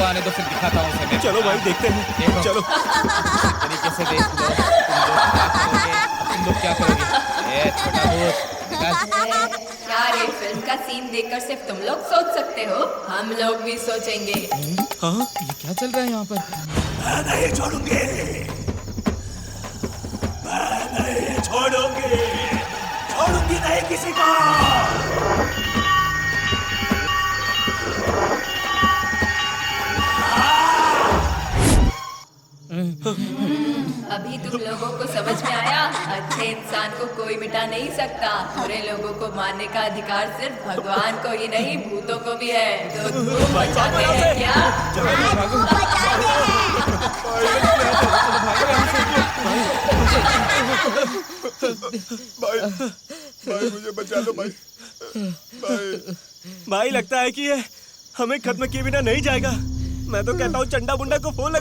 आने दो, फिर दिखाता हूँ उसे मैं। चलो भाई देखते हैं। देखो। चलो तरीके से देख लो तुम लोग क्या करोगे। ए छोटा भूत यार ये फिल्म का सीन देखकर सिर्फ तुम लोग सोच सकते हो, हम लोग भी सोचेंगे। हाँ ये क्या चल रहा है यहाँ पर? मैं नहीं छोड़ूंगी, मैं नहीं छोड़ूंगी, छोड़ूंगी नहीं किसी को। अभी तुम लोगों को समझ में आया, अच्छे इंसान को कोई मिटा नहीं सकता। बुरे लोगों को मारने का अधिकार सिर्फ भगवान को ही नहीं, भूतों को भी है। तो तुम बचाते हैं क्या? भाई भाई मुझे बचा लो भाई। भाई लगता है कि ये हमें खत्म किए बिना नहीं जाएगा। मैं तो कहता हूँ चंडा बुंडा को फोन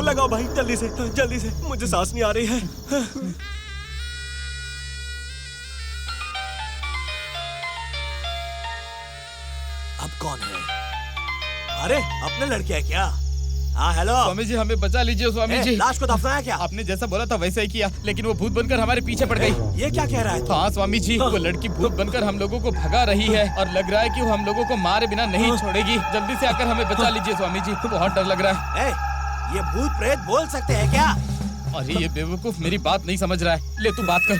लगाओ भाई, जल्दी से, मुझे सांस नहीं आ रही है। अब कौन है? अरे अपने लड़के है क्या? हाँ हेलो स्वामी जी, हमें बचा लीजिए स्वामी जी। लाश को दफनाया क्या? आपने जैसा बोला था वैसा ही किया, लेकिन वो भूत बनकर हमारे पीछे पड़ गई। ये क्या कह रहा है? हाँ स्वामी जी, वो लड़की भूत बनकर हम लोगों को भगा रही है और लग रहा है कि वो हम लोगों को मारे बिना नहीं छोड़ेगी। जल्दी से आकर हमें बचा लीजिए स्वामी जी, बहुत डर लग रहा है। ये भूत प्रेत बोल सकते हैं क्या? अरे ये बेवकूफ मेरी बात नहीं समझ रहा है। ले तू बात कर।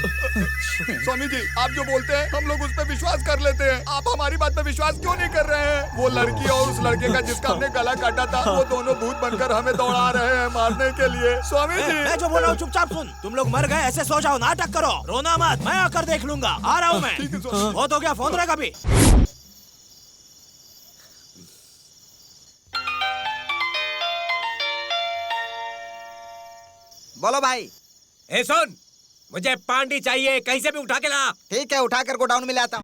स्वामी जी आप जो बोलते हैं हम लोग उस पर विश्वास कर लेते हैं, आप हमारी बात पे विश्वास क्यों नहीं कर रहे हैं? वो लड़की और उस लड़के का जिसका हमने गला काटा था, वो दोनों भूत बनकर हमें दौड़ा रहे हैं मारने के लिए। स्वामी जी मैं जो बोल रहा हूँ चुपचाप सुन। तुम लोग मर गए ऐसे सो जाओ, नाटक करो, रोना मत, मैं आकर देख लूंगा। आ रहा हूँ मैं। बहुत हो गया, फोन रख अभी। बोलो भाई। ए सुन, मुझे पांडी चाहिए, कहीं से भी उठा के ला। ठीक है, उठाकर गोडाउन में ले आता हूँ।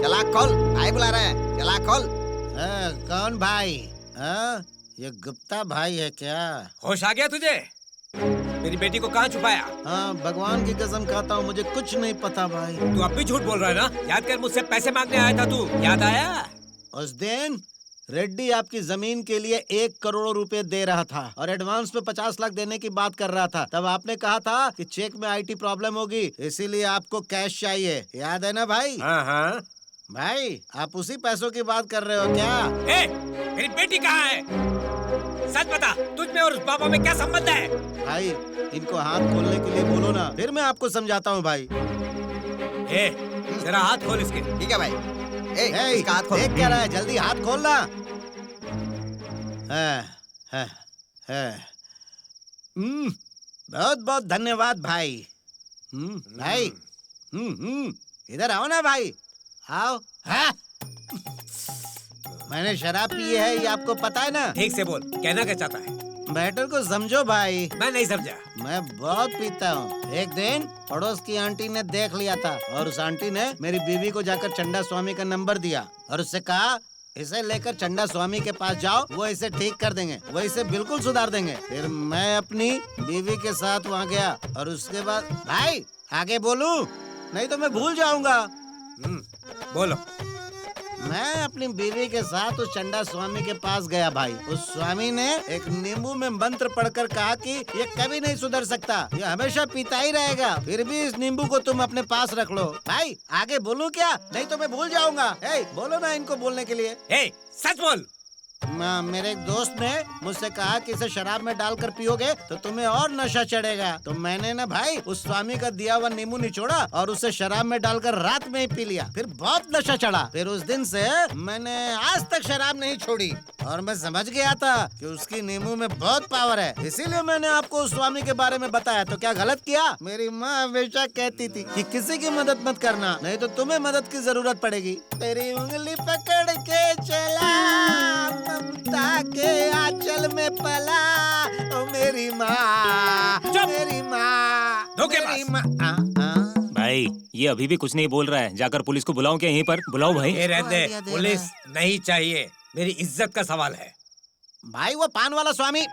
चला खोल, भाई बुला रहे हैं, चला खोल। कौन भाई? ये गुप्ता भाई है क्या? होश आ गया तुझे? मेरी बेटी को कहाँ छुपाया? हाँ भगवान की कसम खाता हूँ, मुझे कुछ नहीं पता भाई। तू अब भी झूठ बोल रहा है ना? याद कर, मुझसे पैसे मांगने आया था तू, याद आया? उस दिन रेड्डी आपकी जमीन के लिए 1 करोड़ रुपए दे रहा था और एडवांस में 50 लाख देने की बात कर रहा था। तब आपने कहा था कि चेक में IT प्रॉब्लम होगी, इसीलिए आपको कैश चाहिए, याद है ना भाई? हाँ। भाई आप उसी पैसों की बात कर रहे हो क्या? मेरी बेटी कहाँ है? सच बता, तुझ में और उस बाबा में क्या संबंध है? भाई इनको हाथ खोलने के लिए बोलो ना, फिर मैं आपको समझाता हूँ भाई। जरा हाथ खोल इसके। ठीक है भाई। इसका हाथ खोल। देख क्या रहा है, जल्दी हाथ खोलना। बहुत बहुत धन्यवाद भाई। भाई इधर आओ ना भाई, आओ। हाँ? मैंने शराब पी है, ये आपको पता है ना? ठीक से बोल, कहना क्या चाहता है? मैटर को समझो भाई। मैं नहीं समझा। मैं बहुत पीता हूँ। एक दिन पड़ोस की आंटी ने देख लिया था और उस आंटी ने मेरी बीवी को जाकर चंदा स्वामी का नंबर दिया और उससे कहा इसे लेकर चंदा स्वामी के पास जाओ, वो इसे ठीक कर देंगे, वो इसे बिल्कुल सुधार देंगे। फिर मैं अपनी बीवी के साथ वहाँ गया और उसके बाद भाई आगे बोलूं नहीं तो मैं भूल जाऊंगा। बोलो। मैं अपनी बीवी के साथ उस चंदा स्वामी के पास गया भाई। उस स्वामी ने एक नींबू में मंत्र पढ़कर कहा कि ये कभी नहीं सुधर सकता, ये हमेशा पीता ही रहेगा, फिर भी इस नींबू को तुम अपने पास रख लो। भाई आगे बोलूं क्या, नहीं तो मैं भूल जाऊंगा। बोलो ना इनको बोलने के लिए। सच बोल। मेरे एक दोस्त ने मुझसे कहा कि इसे शराब में डालकर पियोगे तो तुम्हें और नशा चढ़ेगा। तो मैंने ना भाई उस स्वामी का दिया हुआ नींबू निचोड़ा और उसे शराब में डालकर रात में ही पी लिया, फिर बहुत नशा चढ़ा। फिर उस दिन से मैंने आज तक शराब नहीं छोड़ी और मैं समझ गया था कि उसकी नींबू में बहुत पावर है, इसीलिए मैंने आपको उस स्वामी के बारे में बताया। तो क्या गलत किया? मेरी माँ हमेशा कहती थी कि किसी की मदद मत करना, नहीं तो तुम्हें मदद की जरूरत पड़ेगी। तेरी उंगली पकड़ के चला, ममता के आंचल में पला, ओ मेरी माँ, मेरी माँ, मेरी माँ। भाई ये अभी भी कुछ नहीं बोल रहा है, जाकर पुलिस को बुलाऊं क्या? यहीं पर बुलाओ भाई। रहने दे, पुलिस नहीं चाहिए, मेरी इज्जत का सवाल है। भाई वो पान वाला स्वामी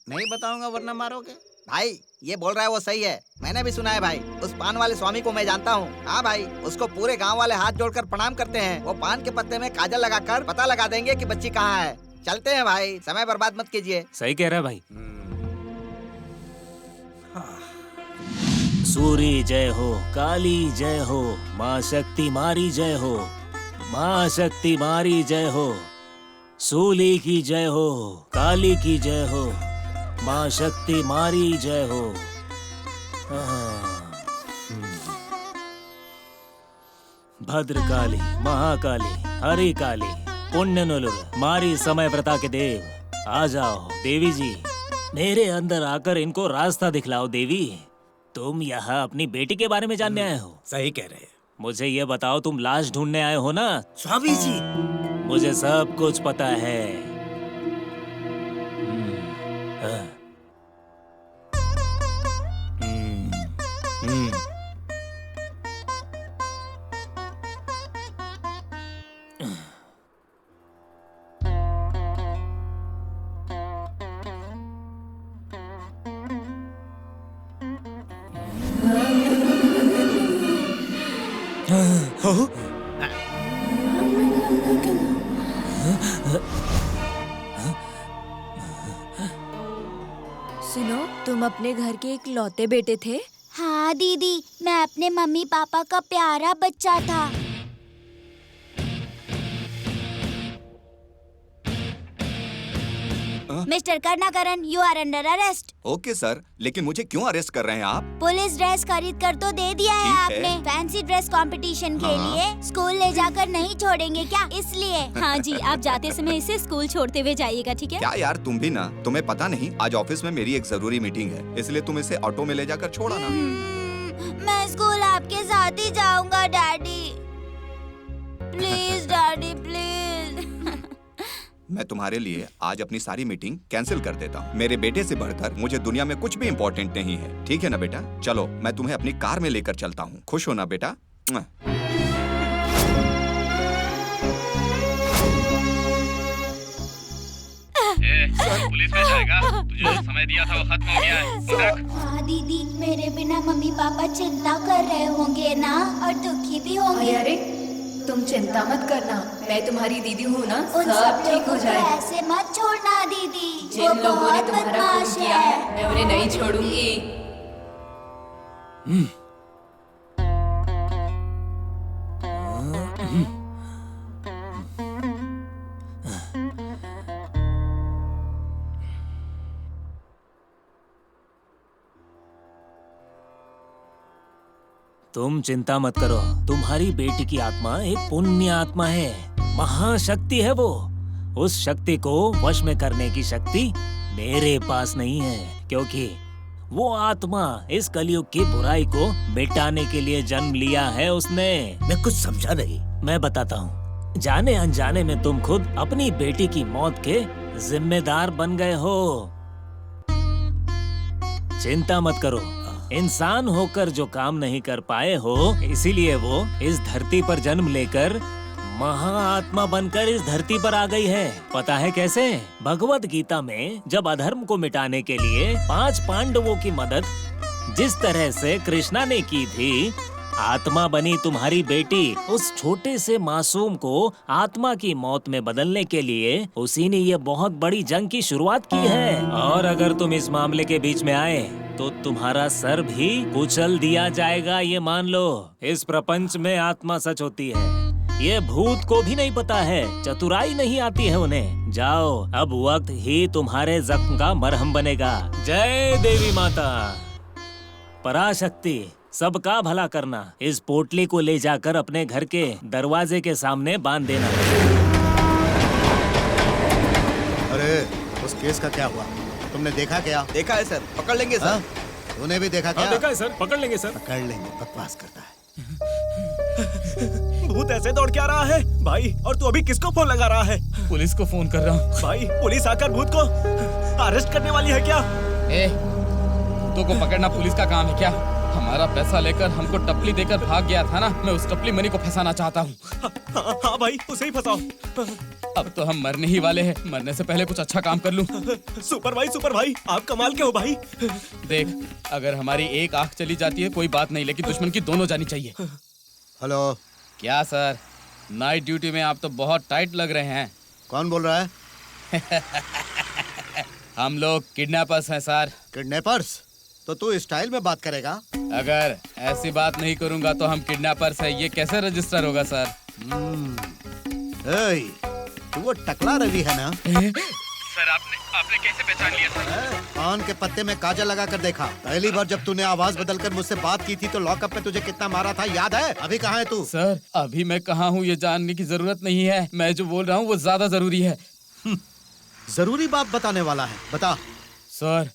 नहीं बताऊंगा वरना मारोगे। भाई ये बोल रहा है वो सही है, मैंने भी सुना है भाई। उस पान वाले स्वामी को मैं जानता हूँ। हाँ भाई, उसको पूरे गांव वाले हाथ जोड़कर प्रणाम करते हैं। वो पान के पत्ते में काजल लगाकर पता लगा देंगे कि बच्ची कहाँ है। चलते हैं भाई, समय बर्बाद मत कीजिए। सही कह रहा है भाई। सूरी जय हो, काली जय हो, माँ शक्ति मारी जय हो, माँ शक्ति मारी जय हो, सूली की जय हो, काली की जय हो, माँ शक्ति मारी जय हो। भद्रकाली, महाकाली, हरि काली, पुण्य नुलुर, मारी समय व्रता के देव, आ जाओ देवी जी, मेरे अंदर आकर इनको रास्ता दिखलाओ। देवी, तुम यहाँ अपनी बेटी के बारे में जानने आए हो? सही कह रहे हैं। मुझे ये बताओ, तुम लाश ढूंढने आए हो ना? स्वामी जी, मुझे सब कुछ पता है। सुनो, तुम अपने घर के एक लौते बेटे थे? हाँ दीदी, मैं अपने मम्मी पापा का प्यारा बच्चा था। Mister Karunakaran, you are under arrest. Okay sir, लेकिन मुझे क्यों अरेस्ट कर रहे हैं आप? पुलिस ड्रेस खरीद कर तो दे दिया है आपने। फैंसी ड्रेस कंपटीशन के लिए स्कूल ले जाकर नहीं छोड़ेंगे क्या, इसलिए? हाँ जी, आप जाते समय इसे स्कूल छोड़ते हुए जाइएगा, ठीक है? क्या यार, तुम भी ना, तुम्हें पता नहीं आज ऑफिस में मेरी एक जरूरी मीटिंग है, इसलिए तुम इसे ऑटो में ले जाकर छोड़ा ना। मैं स्कूल आपके साथ ही जाऊंगा डैडी, प्लीज डैडी प्लीज। मैं तुम्हारे लिए आज अपनी सारी मीटिंग कैंसिल कर देता हूँ। मेरे बेटे से बढ़कर मुझे दुनिया में कुछ भी इम्पोर्टेंट नहीं है, ठीक है ना बेटा? चलो, मैं तुम्हें अपनी कार में लेकर चलता हूँ। खुश हो ना बेटा? पुलिस में जाएगा, तुझे जो समय दिया था वो खत्म हो गया है। हाँ दीदी, मेरे बिना मम्मी पापा चिंता कर रहे होंगे ना, और दुखी भी होंगे। अरे तुम चिंता मत करना, मैं तुम्हारी दीदी हूँ ना, उन सब ठीक हो जाएगा। ऐसे मत छोड़ना दीदी, जिन लोगों ने तुम्हारा खून किया है, मैं उन्हें नहीं छोड़ूंगी। तुम चिंता मत करो, तुम्हारी बेटी की आत्मा एक पुण्य आत्मा है, महाशक्ति है वो। उस शक्ति को वश में करने की शक्ति मेरे पास नहीं है, क्योंकि वो आत्मा इस कलयुग की बुराई को मिटाने के लिए जन्म लिया है उसने। मैं कुछ समझा नहीं। मैं बताता हूँ, जाने अनजाने में तुम खुद अपनी बेटी की मौत के जिम्मेदार बन गए हो। चिंता मत करो, इंसान होकर जो काम नहीं कर पाए हो, इसीलिए वो इस धरती पर जन्म लेकर महाआत्मा बनकर इस धरती पर आ गई है। पता है कैसे? भगवत गीता में जब अधर्म को मिटाने के लिए 5 पांडवों की मदद जिस तरह से कृष्णा ने की थी, आत्मा बनी तुम्हारी बेटी उस छोटे से मासूम को आत्मा की मौत में बदलने के लिए उसी ने ये बहुत बड़ी जंग की शुरुआत की है। और अगर तुम इस मामले के बीच में आए तो तुम्हारा सर भी कुचल दिया जाएगा, ये मान लो। इस प्रपंच में आत्मा सच होती है, ये भूत को भी नहीं पता है, चतुराई नहीं आती है उन्हें। जाओ, अब वक्त ही तुम्हारे जख्म का मरहम बनेगा। जय देवी माता। पराशक्ति, सबका भला करना। इस पोटली को ले जाकर अपने घर के दरवाजे के सामने बांध देना। अरे उस केस का क्या हुआ? तुमने देखा क्या? देखा है सर, पकड़ लेंगे सर। हाँ? तूने भी देखा क्या? देखा है सर, पकड़ लेंगे सर। पकड़ लेंगे, बकवास करता है। भूत ऐसे दौड़ के आ रहा है भाई, और तू अभी किसको फोन लगा रहा है? पुलिस को फोन कर रहा हूँ। भाई पुलिस आकर भूत को अरेस्ट करने वाली है क्या? भूतों को पकड़ना पुलिस का काम है क्या? हमारा पैसा लेकर हमको टपली देकर भाग गया था ना, मैं उस टपली मनी को फंसाना चाहता हूँ। हाँ भाई, उसे ही फंसाओ। अब तो हम मरने ही वाले हैं, मरने से पहले कुछ अच्छा काम कर लूं। सुपर भाई, आप कमाल के हो भाई। देख, अगर हमारी एक आंख चली जाती है कोई बात नहीं, लेकिन दुश्मन की दोनों जानी चाहिए। हेलो। क्या सर, नाइट ड्यूटी में आप तो बहुत टाइट लग रहे हैं। कौन बोल रहा है? हम लोग किडनैपर्स हैं सर। किडनैपर्स? तो तू स्टाइल में बात करेगा? अगर ऐसी बात नहीं करूंगा तो हम किडनैपर्स हैं, ये कैसे रजिस्टर होगा सर? तू वो टकला रवि है ना? सर आपने कैसे पहचान लिया सर? कान के पत्ते में काजल लगा कर देखा। पहली बार जब तूने आवाज बदलकर मुझसे बात की थी तो लॉकअप में तुझे कितना मारा था याद है? अभी कहाँ है तू? सर अभी मैं कहाँ हूँ ये जानने की जरूरत नहीं है, मैं जो बोल रहा हूँ वो ज्यादा जरूरी है। जरूरी बात बताने वाला है, बता। सर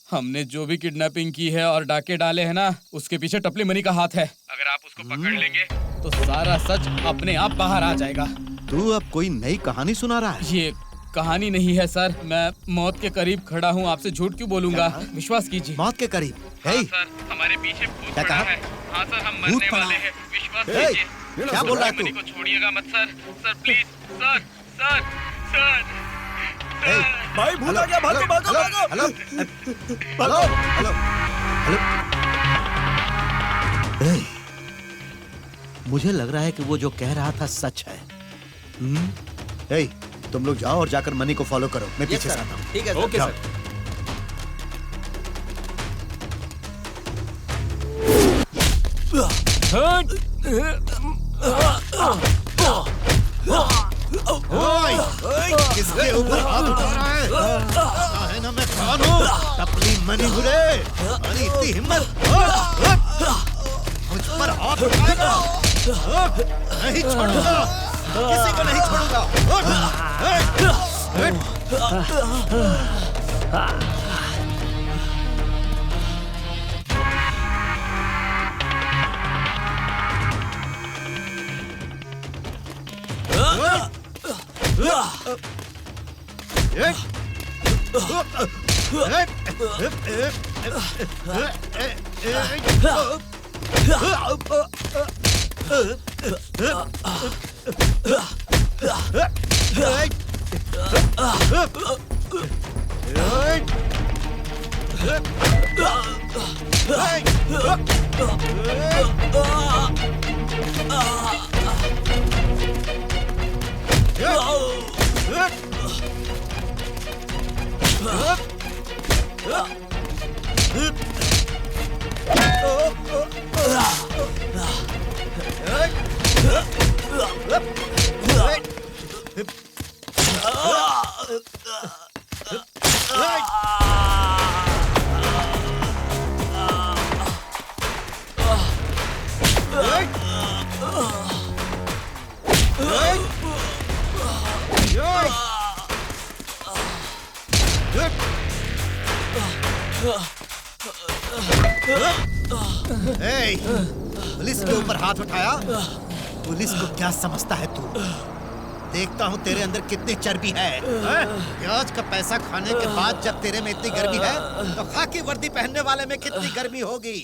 हमने जो भी किडनैपिंग की है और डाके डाले हैं ना, उसके पीछे टपली मनी का हाथ है। अगर आप उसको पकड़ लेंगे तो सारा सच अपने आप बाहर आ जाएगा। तू अब कोई नई कहानी सुना रहा है? ये कहानी नहीं है सर, मैं मौत के करीब खड़ा हूँ, आपसे झूठ क्यों बोलूंगा? विश्वास कीजिए। मौत के करीब? हाँ, सर हमारे पीछे भूत पड़ा है। हाँ सर, हम मरने वाले हैं, विश्वास कीजिए। क्या बोल रहा है तू? को छोड़िएगा मत sir, sir please sir, sir sir. भाई भूत आ गया, भागो भागो भागो। Hello hello hello hello. मुझे लग रहा है कि वो जो कह रहा था सच है। तुम लोग जाओ और जाकर मनी को फॉलो करो, मैं पीछे से आता हूँ। ठीक है सर। Okay sir. किसके ऊपर हाथ उठा रहा है? पता है ना मैं कौन हूँ? टपली मनी हुरे। अरे इतनी हिम्मत, मुझ पर हाथ उठाएगा? नहीं छोड़ूंगा, किसी को नहीं छोड़ूंगा। पुलिस के ऊपर हाथ उठाया। पुलिस को क्या समझता है तू? देखता हूँ तेरे अंदर कितनी चर्बी है। प्याज का पैसा खाने के बाद जब तेरे में इतनी गर्मी है तो खाकी वर्दी पहनने वाले में कितनी गर्मी होगी?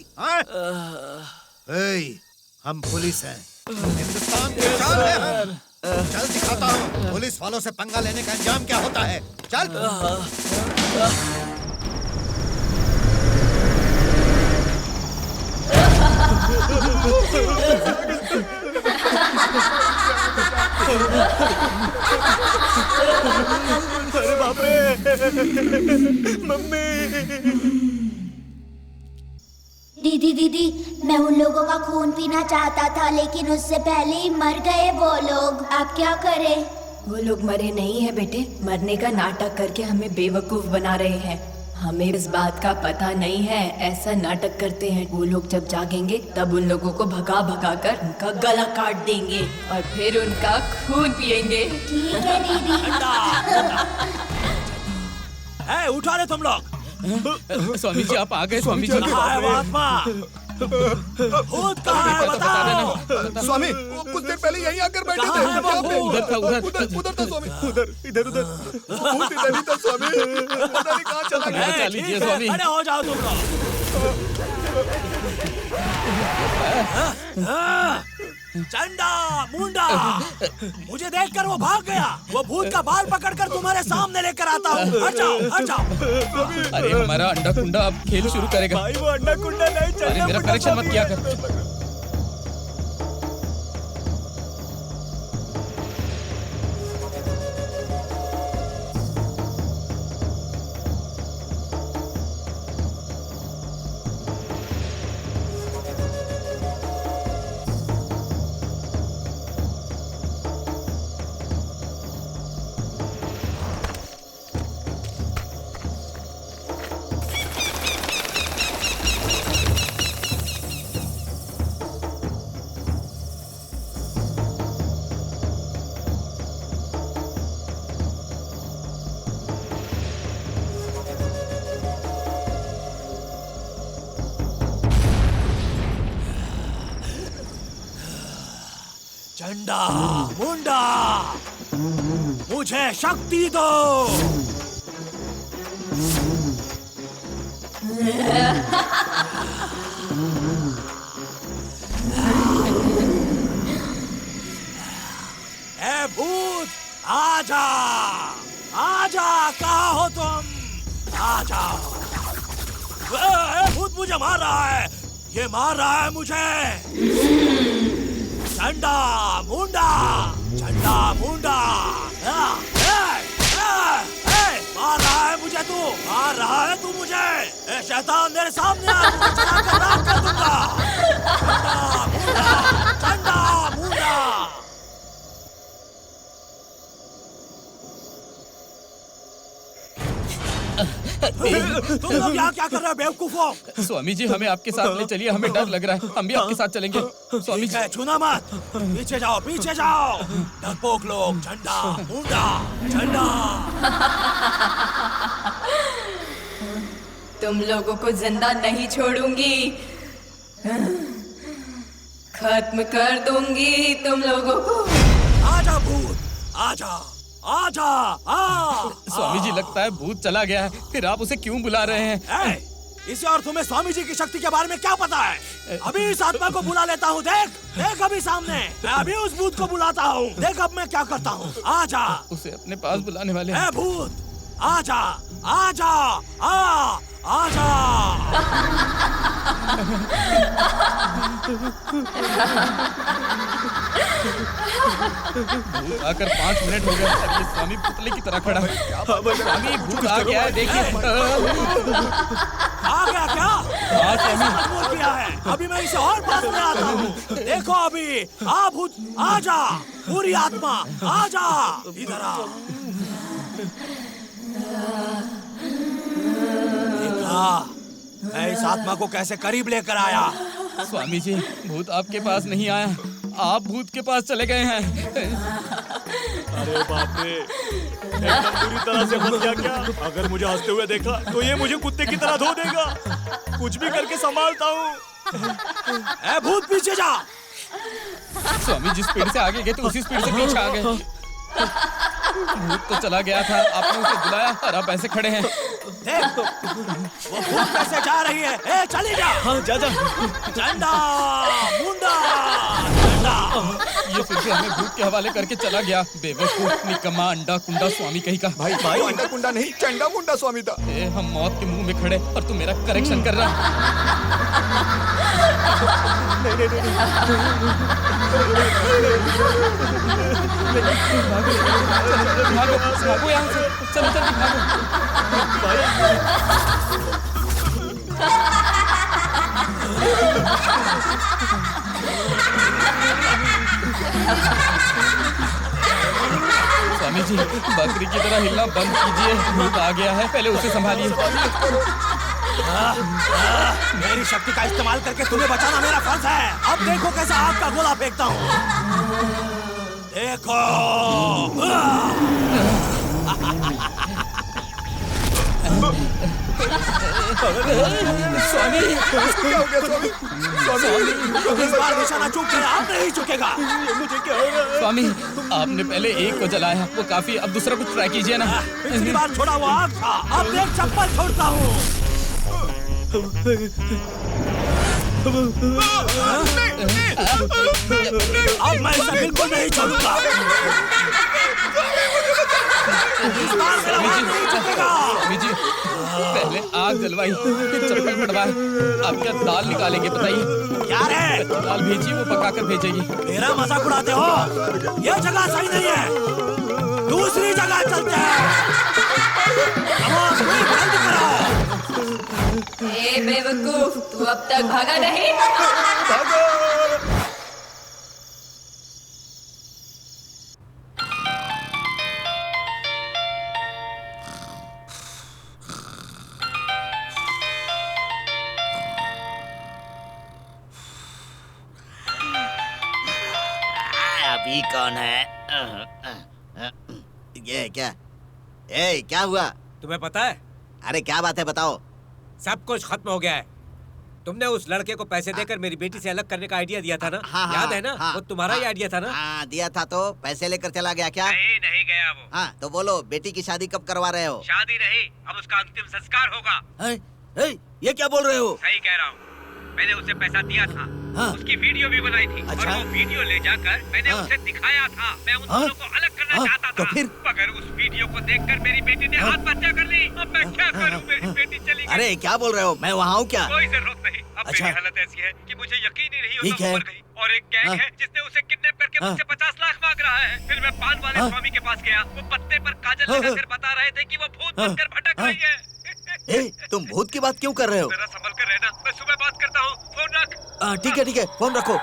हम पुलिस हैं, हिंदुस्तान की शान है हम। चल दिखाता हूँ पुलिस वालों से पंगा लेने का अंजाम क्या होता है। चल। अरे बाप रे, मम्मी। दीदी मैं उन लोगों का खून पीना चाहता था, लेकिन उससे पहले ही मर गए वो लोग। आप क्या करें? वो लोग मरे नहीं है बेटे, मरने का नाटक करके हमें बेवकूफ बना रहे हैं। हमें इस बात का पता नहीं है, ऐसा नाटक करते हैं। वो लोग जब जागेंगे तब उन लोगों को भगा भगा कर उनका गला काट देंगे और फिर उनका खून पिएंगे। ठीक है दीदी। उठा रहे तुम लोग। स्वामी जी आप आ गए। स्वामी जी कहाँ है वो आत्मा? भूत कहाँ है बताओ। स्वामी वो कुछ देर पहले यहीं आकर बैठे थे। उधर था, उधर था स्वामी। इधर भूत इधर ही था स्वामी। पता नहीं कहाँ चला गया। बचा लीजिए स्वामी। अरे हो जाओ तुम लोग। चंडा मुंडा, मुझे देखकर वो भाग गया। वो भूत का बाल पकड़कर तुम्हारे सामने लेकर आता हूँ। हट जाओ, हट जाओ। अरे हमारा अंडा कुंडा अब खेल शुरू करेगा। भाई वो अंडा कुंडा नहीं चलना। अरे मेरा करेक्शन मत किया कर। चंडा मुंडा, मुझे शक्ति दो। ए भूत आजा, आजा, कहाँ हो तुम? आ जाओ। भूत मुझे मार रहा है, ये मार रहा है मुझे। चंडा मुंडा, चंडा मुंडा, मार रहा है मुझे तू, मार रहा है तू मुझे। ए शैतान मेरे सामने आ, तुझे चलाकर राख कर दूंगा। चंडा मुंडा, चंडा मुंडा। तुम लोग यहाँ क्या कर रहे हो बेवकूफों? स्वामी जी हमें आपके साथ ले चलिए, हमें डर लग रहा है। हम भी आपके साथ चलेंगे। स्वामी जी छूना मत, पीछे जाओ, पीछे जाओ। डरपोक लोग, झंडा मुंडा, झंडा। तुम लोगों को जिंदा नहीं छोड़ूंगी, खत्म कर दूंगी तुम लोगों को। आजा भूत, आजा, आजा, आ। स्वामी जी लगता है भूत चला गया है, फिर आप उसे क्यों बुला रहे हैं? इसे और तुम्हें स्वामी जी की शक्ति के बारे में क्या पता है? अभी इस आत्मा को बुला लेता हूँ। देख, देख अभी सामने। मैं अभी उस भूत को बुलाता हूँ। देख अब मैं क्या करता हूँ। आजा। उसे अपने पास बुलाने वाले हैं। भूत, आजा, आजा, आ, आजा। भूत आकर 5 मिनट हो गए, ये स्वामी पुतले की तरह खड़ा है। स्वामी भूत आ गया है, देखिए। आ गया क्या? हाँ स्वामी। किया है। अभी मैं इसे और पास में आता हूँ। देखो अभी, आ भूत, आजा, पूरी आत्मा, आजा, इधर आ। देखा, मैं इस आत्मा को कैसे करीब लेकर आया। स्वामी जी भूत आपके पास नहीं आया, आप भूत के पास चले गए हैं। अरे बाप रे, एकदम पूरी तरह से फंस गया क्या? अगर मुझे हंसते हुए देखा तो ये मुझे कुत्ते की तरह धो देगा। कुछ भी करके संभालता हूँ। ए भूत, पीछे जा। स्वामी जिस स्पीड से आगे गए थे उसी स्पीड से पीछे आ गए। भूत तो चला गया था, आपने उसे बुलाया और आप ऐसे खड़े हैं। देख, वो भूत कैसे जा रही है। ए चली जा। हाँ जा जा। डंडा, मुंडा, डंडा। ये फिर से हमें भूत के हवाले करके चला गया। बेवकूफ, निकम्मा, अंडा कुंडा स्वामी कहीं का। भाई वो अंडा कुंडा नहीं, चंडा मुंडा स्वामी था। हम मौत के मुंह में खड़े और तू मेरा करेक्शन कर रहा है। भागो भागो यहाँ से, चलो जल्दी भागो। स्वामी जी, बकरी की तरह हिलना बंद कीजिए। भूत आ गया है, पहले उसे संभालिए। मेरी शक्ति का इस्तेमाल करके तुम्हें बचाना मेरा फर्ज है। अब देखो कैसा आग का गोला फेंकता हूँ। देखो। स्वामी, क्या हो गया स्वामी? स्वामी, इस बार निशाना चूक गया, अब नहीं चुकेगा। मुझे क्या हो रहा है? स्वामी, आपने पहले एक को जलाया, वो काफी, अब दूसरा कुछ ट्राई कीजिए ना। पिछली बार छोड़ा हुआ आग था, अब देख चप्पल छोड़ता हूँ। अब मैं इसे बिल्कुल नहीं छोड़ूंगा। इस बार मेरा हाथ नहीं चुकेगा। स्वामी जी, पहले आग जलवाई, फिर चप्पल पड़वाए, अब क्या दाल निकालेंगे बताइए? क्या रे? दाल भेजिए, वो पकाकर भेजेगी। मेरा मजाक उड़ाते हो? ये जगह सही नहीं है, दूसरी जगह चलते हैं। ए बेवकूफ, तू अब तक भागा नहीं? अभी कौन है? ये क्या? ए क्या हुआ? तुम्हें पता है? अरे क्या बात है, बताओ। सब कुछ खत्म हो गया है। तुमने उस लड़के को पैसे देकर मेरी बेटी से अलग करने का आइडिया दिया था ना? हाँ, याद है ना? हाँ, वो तुम्हारा ही आइडिया था ना? हाँ दिया था, तो पैसे लेकर चला गया क्या? नहीं गया वो। हाँ तो बोलो, बेटी की शादी कब करवा रहे हो? शादी नहीं, अब उसका अंतिम संस्कार होगा। ये क्या बोल रहे हो? सही कह रहा हूँ, मैंने उसे पैसा दिया था। हाँ। उसकी वीडियो भी बनाई थी। अच्छा? और वो वीडियो ले जाकर मैंने उसे दिखाया था। मैं उन दोनों को अलग करना चाहता था। तो फिर? मगर उस वीडियो को देखकर मेरी बेटी ने आत्महत्या कर ली। अब मैं क्या करूं? मेरी बेटी चली गई। अरे क्या बोल रहे हो? मैं वहाँ हूँ क्या? कोई जरूरत नहीं। अब अच्छा। मेरी हालत ऐसी है कि मुझे यकीन ही नहीं ठीक होता है। वो मर गई। और एक गैंग है जिसने उसे किडनैप करके मुझसे 50 लाख मांग रहा है। फिर मैं पान वाले स्वामी के पास गया। वो पत्ते पर काजल लगाकर बता रहे थे कि वो भूत बनकर भटक रही है। तुम भूत की बात क्यों कर रहे हो? जरा संभल कर रहना, मैं सुबह बात करता हूँ। फोन रख। ठीक है, फोन रखो।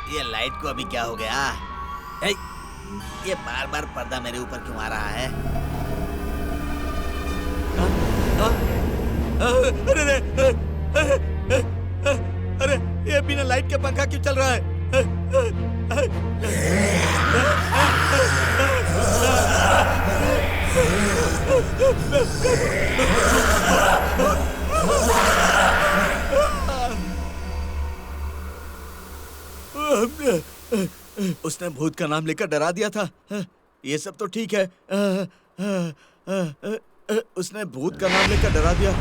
ये लाइट को अभी क्या हो गया? ये बार बार पर्दा मेरे ऊपर क्यों आ रहा है? अरे ये बिना लाइट के पंखा क्यों चल रहा है? उसने भूत का नाम लेकर डरा दिया था। ये सब तो ठीक है। उसने भूत का नाम लेकर डरा दिया।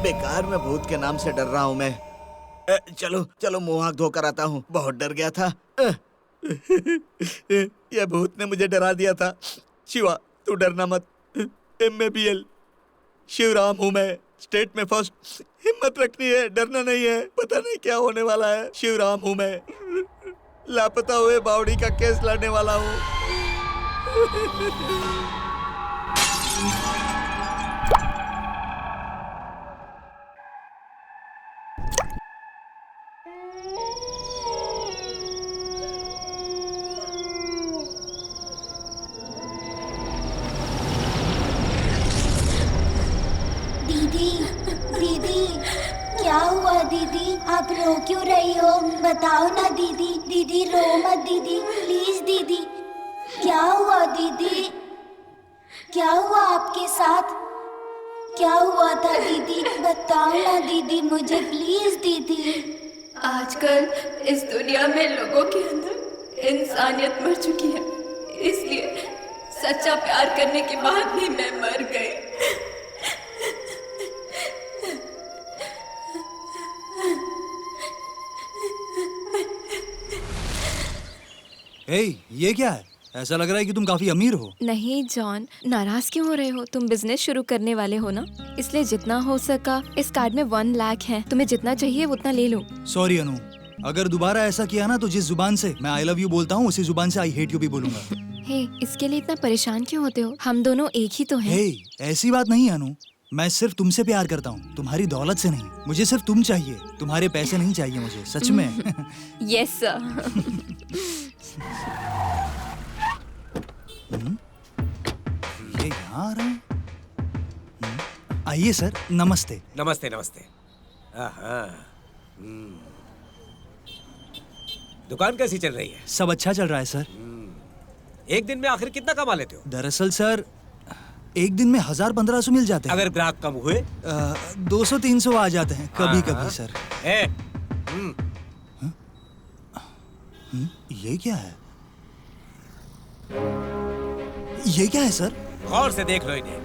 बेकार में भूत के नाम से डर रहा हूँ मैं। चलो चलो मुंह हाथ धोकर आता हूँ, बहुत डर गया था। यह भूत ने मुझे डरा दिया था। शिवा तू डरना मत, MABL शिवराम हूँ मैं। स्टेट में फर्स्ट। हिम्मत रखनी है, डरना नहीं है। पता नहीं क्या होने वाला है। शिवराम हूँ मैं, लापता हुए बावड़ी का केस लड़ने वाला हूँ। दीदी, दीदी, क्या हुआ दीदी? आप रो क्यों रही हो? बताओ ना दीदी। दीदी रो मत दीदी, प्लीज दीदी। क्या हुआ दीदी? क्या हुआ आपके साथ? क्या हुआ था दीदी? बताओ ना दीदी मुझे, प्लीज दीदी। आजकल इस दुनिया में लोगों के अंदर इंसानियत मर चुकी है, इसलिए सच्चा प्यार करने के बाद भी मैं मर गई। हे, ये क्या है? ऐसा लग रहा है कि तुम काफी अमीर हो। नहीं जॉन, नाराज क्यों हो रहे हो? तुम बिजनेस शुरू करने वाले हो ना, इसलिए जितना हो सका इस कार्ड में 1 लाख है। तुम्हें जितना चाहिए उतना ले लो। सॉरी अनु, अगर दोबारा ऐसा किया ना तो जिस जुबान से मैं आई लव यू बोलता हूँ उसी जुबान से आई हेट यू भी बोलूंगा। हे, इसके लिए इतना परेशान क्यों होते हो? हम दोनों एक ही तो हैं। हे, ऐसी बात नहीं है अनु, मैं सिर्फ तुमसे प्यार करता हूँ, तुम्हारी दौलत से नहीं। मुझे सिर्फ तुम चाहिए, तुम्हारे पैसे नहीं चाहिए मुझे, सच में। Yes sir. ये यहाँ आ रहे हैं? आइए सर, नमस्ते। नमस्ते नमस्ते। आहा, दुकान कैसी चल रही है? सब अच्छा चल रहा है सर। एक दिन में आखिर कितना कमा लेते हो? दरअसल सर, एक दिन में 1000-1500 मिल जाते हैं। अगर ग्राहक कम हुए? 200-300 आ जाते हैं कभी कभी सर। ये क्या है? ये क्या है सर? गौर से देख लो इन्हें।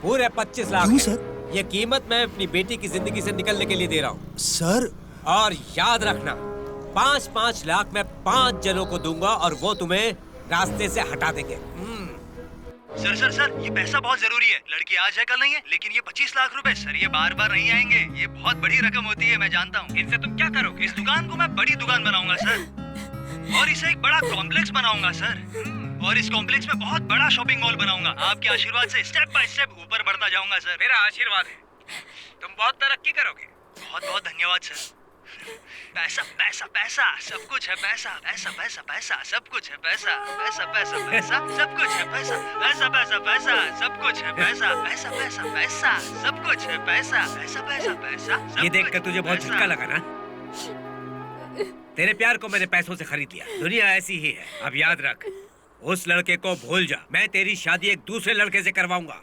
पूरे 25 लाख क्यों है। सर? ये कीमत मैं अपनी बेटी की जिंदगी से निकलने के लिए दे रहा हूँ सर। और याद रखना, 5-5 लाख मैं 5 जनों को दूंगा और वो तुम्हें रास्ते से हटा देंगे। सर सर सर, ये पैसा बहुत जरूरी है। लड़की आज है कल नहीं है, लेकिन ये 25 लाख रुपए सर, ये बार बार नहीं आएंगे। ये बहुत बड़ी रकम होती है, मैं जानता हूँ। इनसे तुम क्या करोगे? इस दुकान को मैं बड़ी दुकान बनाऊंगा सर, और इसे एक बड़ा कॉम्प्लेक्स बनाऊंगा सर, और इस कॉम्प्लेक्स में बहुत बड़ा शॉपिंग मॉल बनाऊंगा। आपके आशीर्वाद से स्टेप बाय स्टेप ऊपर बढ़ता जाऊंगा सर। मेरा आशीर्वाद है, तुम बहुत तरक्की करोगे। बहुत बहुत धन्यवाद सर। पैसा पैसा पैसा सब कुछ है, पैसा पैसा पैसा पैसा सब कुछ है, पैसा पैसा पैसा पैसा सब कुछ है, पैसा पैसा पैसा पैसा सब कुछ है, पैसा पैसा पैसा पैसा सब कुछ है, पैसा पैसा पैसा पैसा। ये देखकर तुझे बहुत झटका लगा ना? तेरे प्यार को मैंने पैसों से खरीद लिया। दुनिया ऐसी ही है। अब याद रख, उस लड़के को भूल जा। मैं तेरी शादी एक दूसरे लड़के से करवाऊंगा।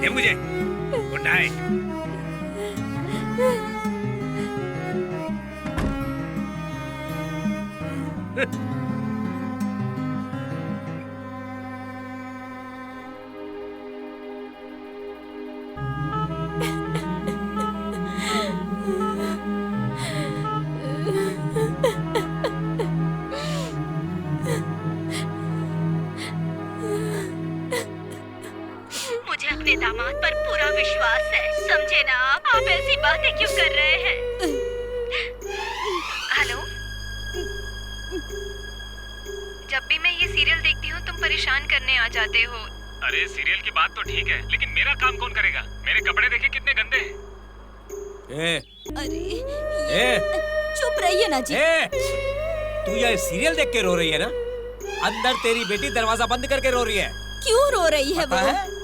दे मुझे। Good night. मुझे अपने दामाद पर पूरा विश्वास है, समझे ना आप ऐसी बातें क्यों कर रहे हैं? हेलो, जब भी मैं ये सीरियल देखती हूँ तुम परेशान करने आ जाते हो। अरे सीरियल की बात तो ठीक है, लेकिन मेरा काम कौन करेगा? मेरे कपड़े देखे कितने गंदे हैं। अरे चुप रहिए ना जी। तू ये सीरियल देख के रो रही है ना? अंदर तेरी बेटी दरवाजा बंद करके रो रही है। क्यों रो रही है वो?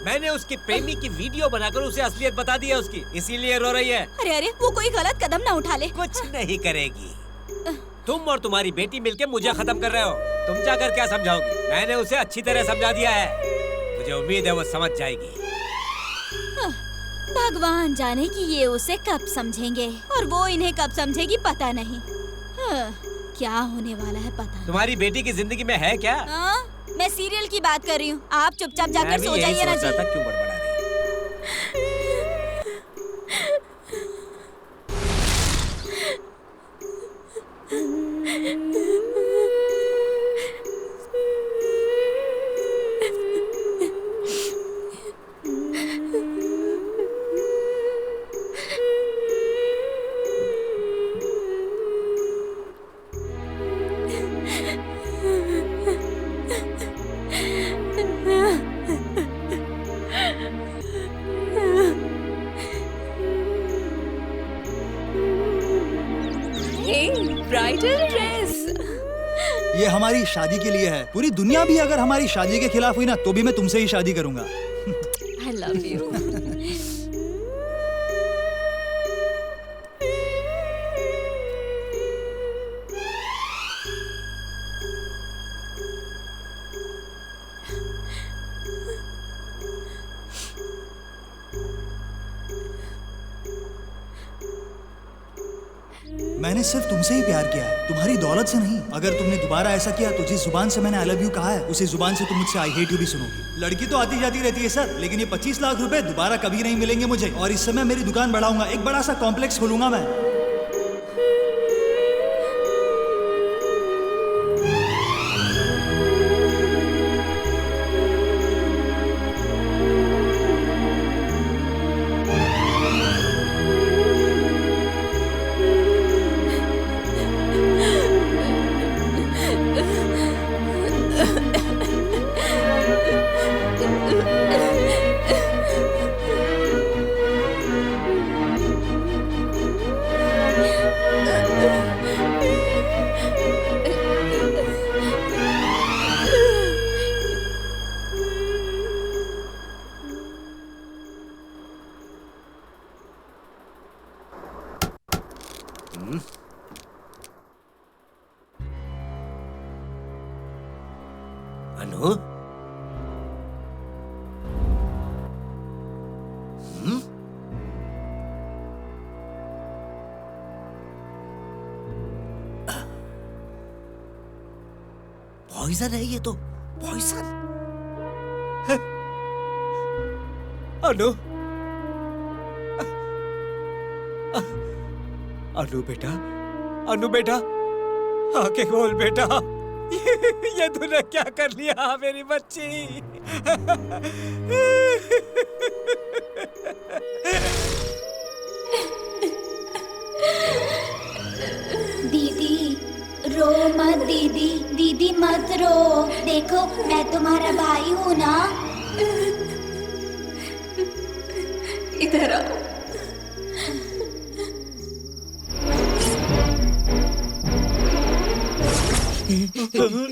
मैंने उसकी प्रेमी की वीडियो बनाकर उसे असलियत बता दी है उसकी, इसीलिए रो रही है। अरे अरे, वो कोई गलत कदम ना उठा ले। कुछ नहीं करेगी। तुम और तुम्हारी बेटी मिलके मुझे खत्म कर रहे हो। तुम जाकर क्या समझाओगी? मैंने उसे अच्छी तरह समझा दिया है। मुझे उम्मीद है वो समझ जाएगी। भगवान जाने कि ये उसे कब समझेंगे और वो इन्हें कब समझेगी, पता नहीं। क्या होने वाला है पता नहीं। तुम्हारी बेटी की जिंदगी में है क्या? मैं सीरियल की बात कर रही हूँ, आप चुपचाप जाकर सो जाइए ना जी। क्यों बड़बड़ा रही है? Pink bridal dress. ये हमारी शादी के लिए है। पूरी दुनिया भी अगर हमारी शादी के खिलाफ हुई ना तो भी मैं तुमसे ही शादी करूंगा। I love you. मैंने सिर्फ तुमसे ही प्यार किया है, तुम्हारी दौलत से नहीं। अगर तुमने दोबारा ऐसा किया तो जिस जुबान से मैंने आई लव यू कहा है उसी जुबान से तुम मुझसे आई हेट यू भी सुनोगी। लड़की तो आती जाती रहती है सर, लेकिन ये 25 लाख रुपए दोबारा कभी नहीं मिलेंगे मुझे। और इस समय मेरी दुकान बढ़ाऊंगा, एक बड़ा सा कॉम्प्लेक्स खोलूंगा मैं। अनु, पॉइजन है ये तो, पॉइजन। अनु, अनु बेटा, अनु बेटा, आंखें खोल बेटा। ये तूने क्या कर लिया मेरी बच्ची? दीदी रो मत, दीदी दीदी मत रो। देखो मैं तुम्हारा भाई हूँ ना। इधर आओ।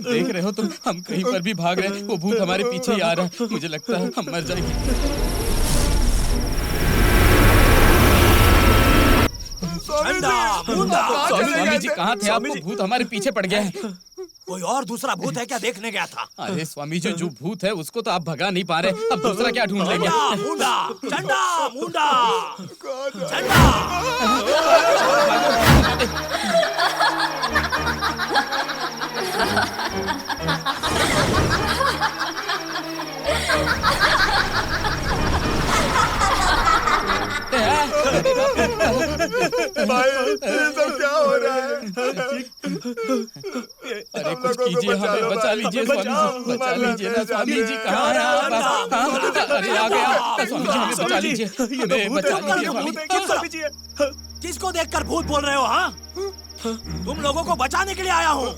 देख रहे हो तुम, हम कहीं पर भी भाग रहे हैं, वो भूत हमारे पीछे ही आ रहा है। मुझे लगता है हम मर जाएंगे। स्वामी जी कहाँ थे आप? वो भूत हमारे पीछे पड़ गया है। कोई और दूसरा भूत है क्या देखने गया था? अरे स्वामी जी, जो भूत है उसको तो आप भगा नहीं पा रहे, अब दूसरा क्या ढूंढ लेंगे? मुंडा, चंडा, मुंडा, चंडा। भाई ये सब क्या हो रहा है? अरे कुछ कीजिए, हमें बचा लीजिए स्वामी जी, बचा लीजिए ना स्वामी जी। कहाँ है आप? अरे आ गया स्वामी जी, हमें बचा लीजिए, हमें बचा लीजिए स्वामी जी। किसको देखकर भूत बोल रहे हो? हाँ, तुम लोगों को बचाने के लिए आया हूँ।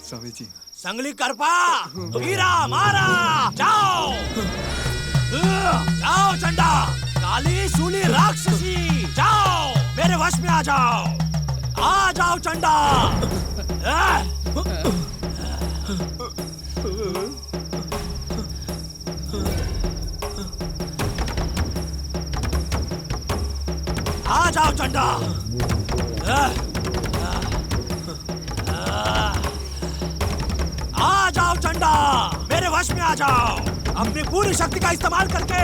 स्वामी जी, संगली करपा, हीरा मारा, जाओ जाओ चंडा, काली सूली राक्षसी, जाओ मेरे वश में आ जाओ चंडा। आ जाओ चंडा। आ जाओ चंडा, मेरे वश में आ जाओ। अपनी पूरी शक्ति का इस्तेमाल करके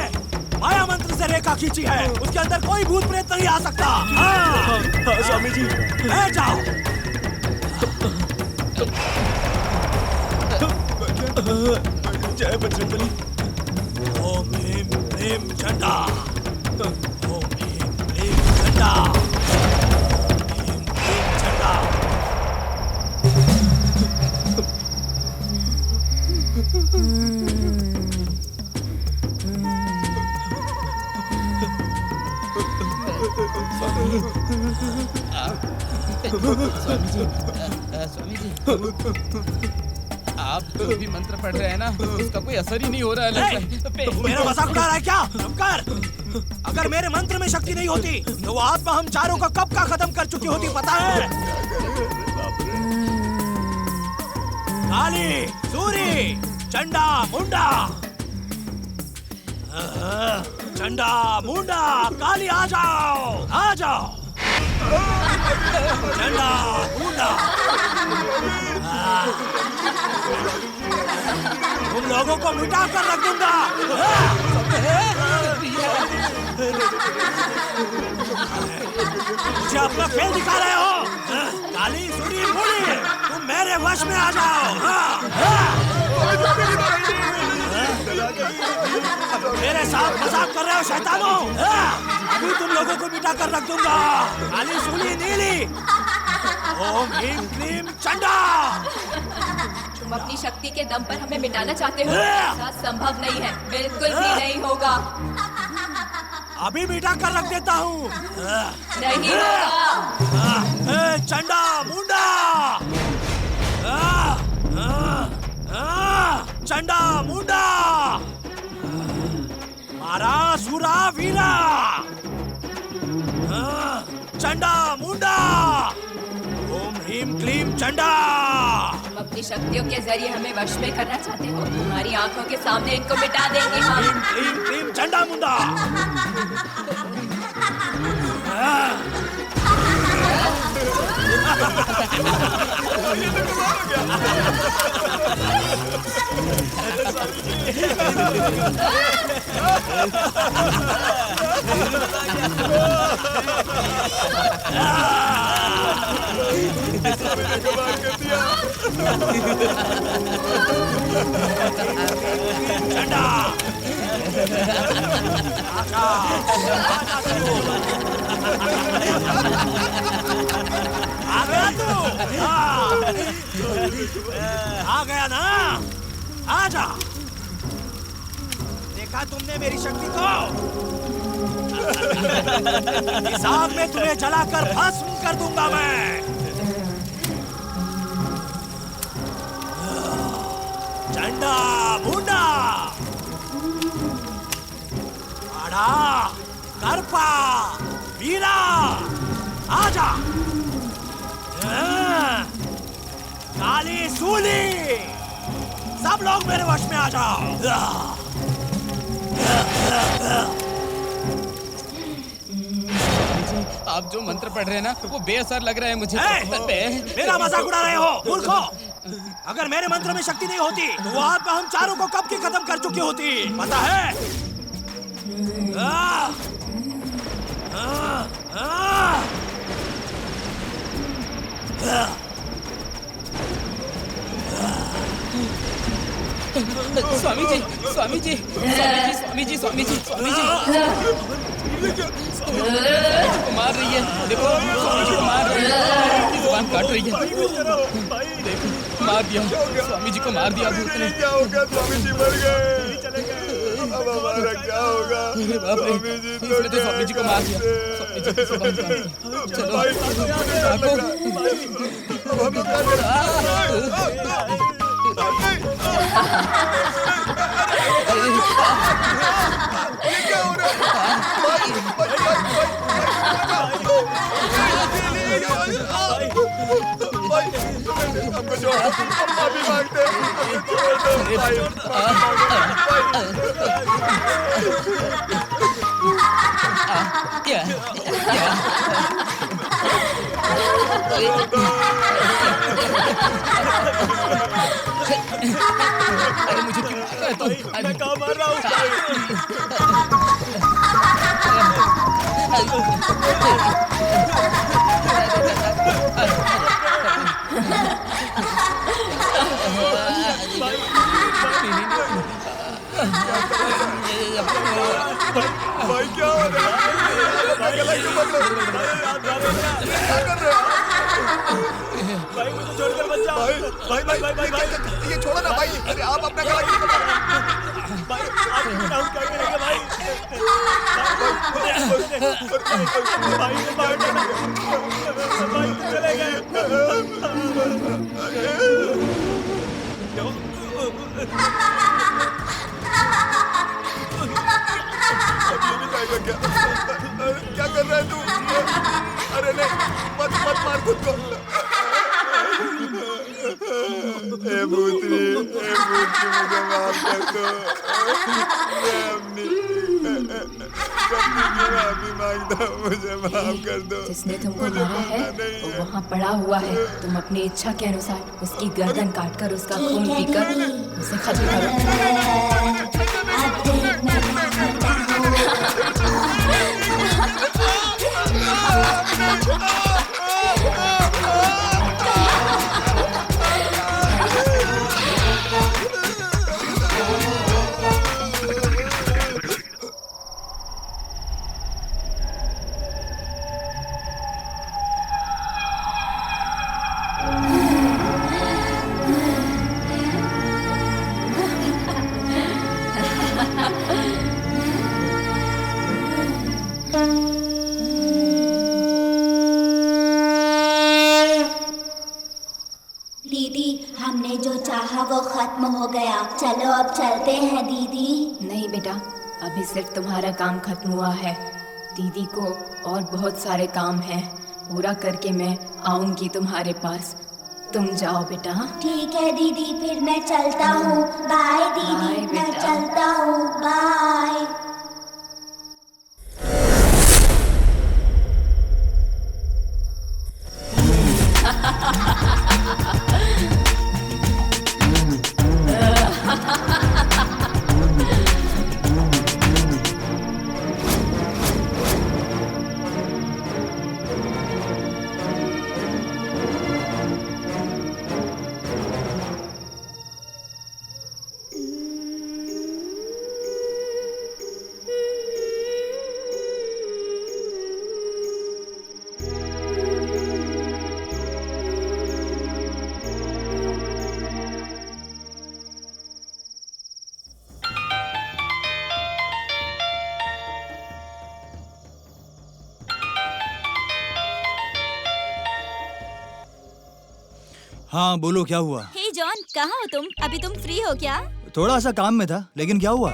माया मंत्र से रेखा खींची है, उसके अंदर कोई भूत प्रेत नहीं आ सकता। स्वामी जी, बैठ जाओ। जय बजरंगबली। ओम ह्रीं क्लीं चंडा, ओम ह्रीं क्लीं चंडा, ओम ह्रीं क्लीं चंडा। स्वामी जी, आप जो भी मंत्र पढ़ रहे हैं ना, उसका कोई असर ही नहीं हो रहा है। मेरा मजाक उड़ा रहा है क्या? चुप कर। अगर मेरे मंत्र में शक्ति नहीं होती तो वो आत्मा हम चारों का कब का खत्म कर चुकी होती, पता है? काली, सूरी, चंडा, मुंडा। चंडा, मुंडा, काली आ जाओ, आ जाओ। चंडा, मुंडा। तुम लोगों को मिटा कर रख दूंगा। मुझे अपना खेल दिखा रहे हो? काली, सूरी, मुड़ी, तुम मेरे वश में आ जाओ। मेरे साथ मजाक कर रहे हो शैतानों? अभी तुम लोगों को मिटा कर रख दूंगा। काली, सूली, नीली, ओम ह्रीम क्लीम चंडा। तुम अपनी शक्ति के दम पर हमें मिटाना चाहते हो? ऐसा संभव नहीं है, बिल्कुल भी नहीं होगा। अभी मिटा कर रख देता हूँ। नहीं होगा। चंडा, मुंडा। चंडा, मुंडा। मारा, सुरा, वीरा। चंडा, मुंडा। ओम ह्रीम क्लीम चंडा। तुम अपनी शक्तियों के जरिए हमें वश में करना चाहते हो? तुम्हारी आंखों के सामने इनको मिटा देंगे हम। क्लीम क्लीम क्लीम चंडा, मुंडा। चंडा, आ गया तू? आ गया ना? आजा। देखा तुमने मेरी शक्ति को? इस आग में तुम्हें जलाकर भस्म कर दूंगा मैं। चंडा, मुंडा, आड़ा, करपा, वीरा, आजा। काली, सूली, सब लोग मेरे वश में आ जाओ। आप जो मंत्र पढ़ रहे हैं ना वो बेअसर लग रहा है मुझे। मेरा मजाक उड़ा रहे हो मूर्खो? अगर मेरे मंत्र में शक्ति नहीं होती तो वो आत्मा हम चारों को कब की खत्म कर चुकी होती, पता है? स्वामी जी, स्वामी जी, स्वामी जी, स्वामी जी, स्वामी जी, को मार रही है। देखो स्वामी जी को मार रही है, जुबान काट रही है। देखो मार दिया, स्वामी जी को मार दिया भूत ने। क्या होगा? स्वामी जी मर गए। अब हमारा क्या होगा? अरे बाप रे, इसने तो स्वामी जी को मार दिया। स्वामी जी की जुबान काट दी। चलो भागो। अब हम लोग क्या करें? ये क्या हो रहा है? हमको छोड़, हम माफी मांगते अरे मुझे क्यों मार रहा है तू? मैं कहाँ मार रहा हूँ? भाई क्या हो रहा है? गला क्यों पकड़ रहे हो? क्या कर रहे हो? भाई मुझे छोड़कर मत जाओ। भाई भाई भाई भाई भाई ये छोड़ो ना भाई। अरे आप अपना गला क्यों पकड़ रहे हो? भाई आप क्या करेंगे भाई? भाई ने मार देना। भाई चले गए। जाएगा क्या? क्या कर रहा है तू? अरे नहीं, मत मत मार खुद को। ए भूतनी मुझे माफ कर दो। मैं अपनी माफी मांगता हूँ, मुझे माफ कर दो। जिसने तुमको मारा है वो वहाँ पड़ा हुआ है। तुम अपनी इच्छा के अनुसार उसकी गर्दन काटकर उसका खून पीकर उसे खत्म करो। दीदी, हमने जो चाहा वो खत्म हो गया। चलो अब चलते हैं दीदी। नहीं बेटा, अभी सिर्फ तुम्हारा काम खत्म हुआ है। दीदी को और बहुत सारे काम हैं। पूरा करके मैं आऊंगी तुम्हारे पास। तुम जाओ बेटा। ठीक है दीदी, फिर मैं चलता हूँ। बाय दीदी, बाय मैं बेटा। चलता हूँ। बाय। हाँ बोलो, क्या हुआ? हे जॉन, कहाँ हो तुम? अभी तुम फ्री हो क्या? थोड़ा सा काम में था, लेकिन क्या हुआ?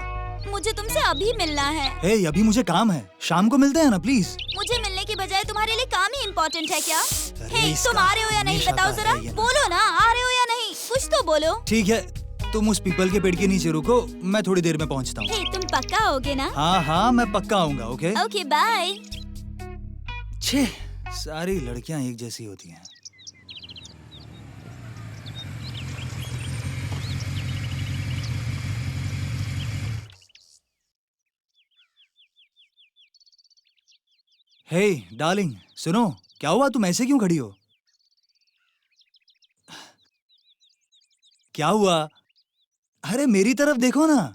मुझे तुमसे अभी मिलना है। हे, अभी मुझे काम है, शाम को मिलते हैं ना प्लीज। मुझे मिलने की बजाय तुम्हारे लिए काम ही इम्पोर्टेंट है क्या? अरे हे, इसका तुम आ रहे हो या नहीं हमेशा बताओ का जरा। है ये ना। बोलो ना, आ रहे हो या नहीं? कुछ तो बोलो। ठीक है, तुम उस पीपल के पेड़ के नीचे रुको, मैं थोड़ी देर में पहुंचता हूँ। हे, तुम पक्का आओगे ना? हाँ हाँ, मैं पक्का आऊंगा। Okay okay, bye. छे, सारी लड़कियां एक जैसी होती हैं। हे डार्लिंग, सुनो, क्या हुआ? तुम ऐसे क्यों खड़ी हो? क्या हुआ? अरे मेरी तरफ देखो ना।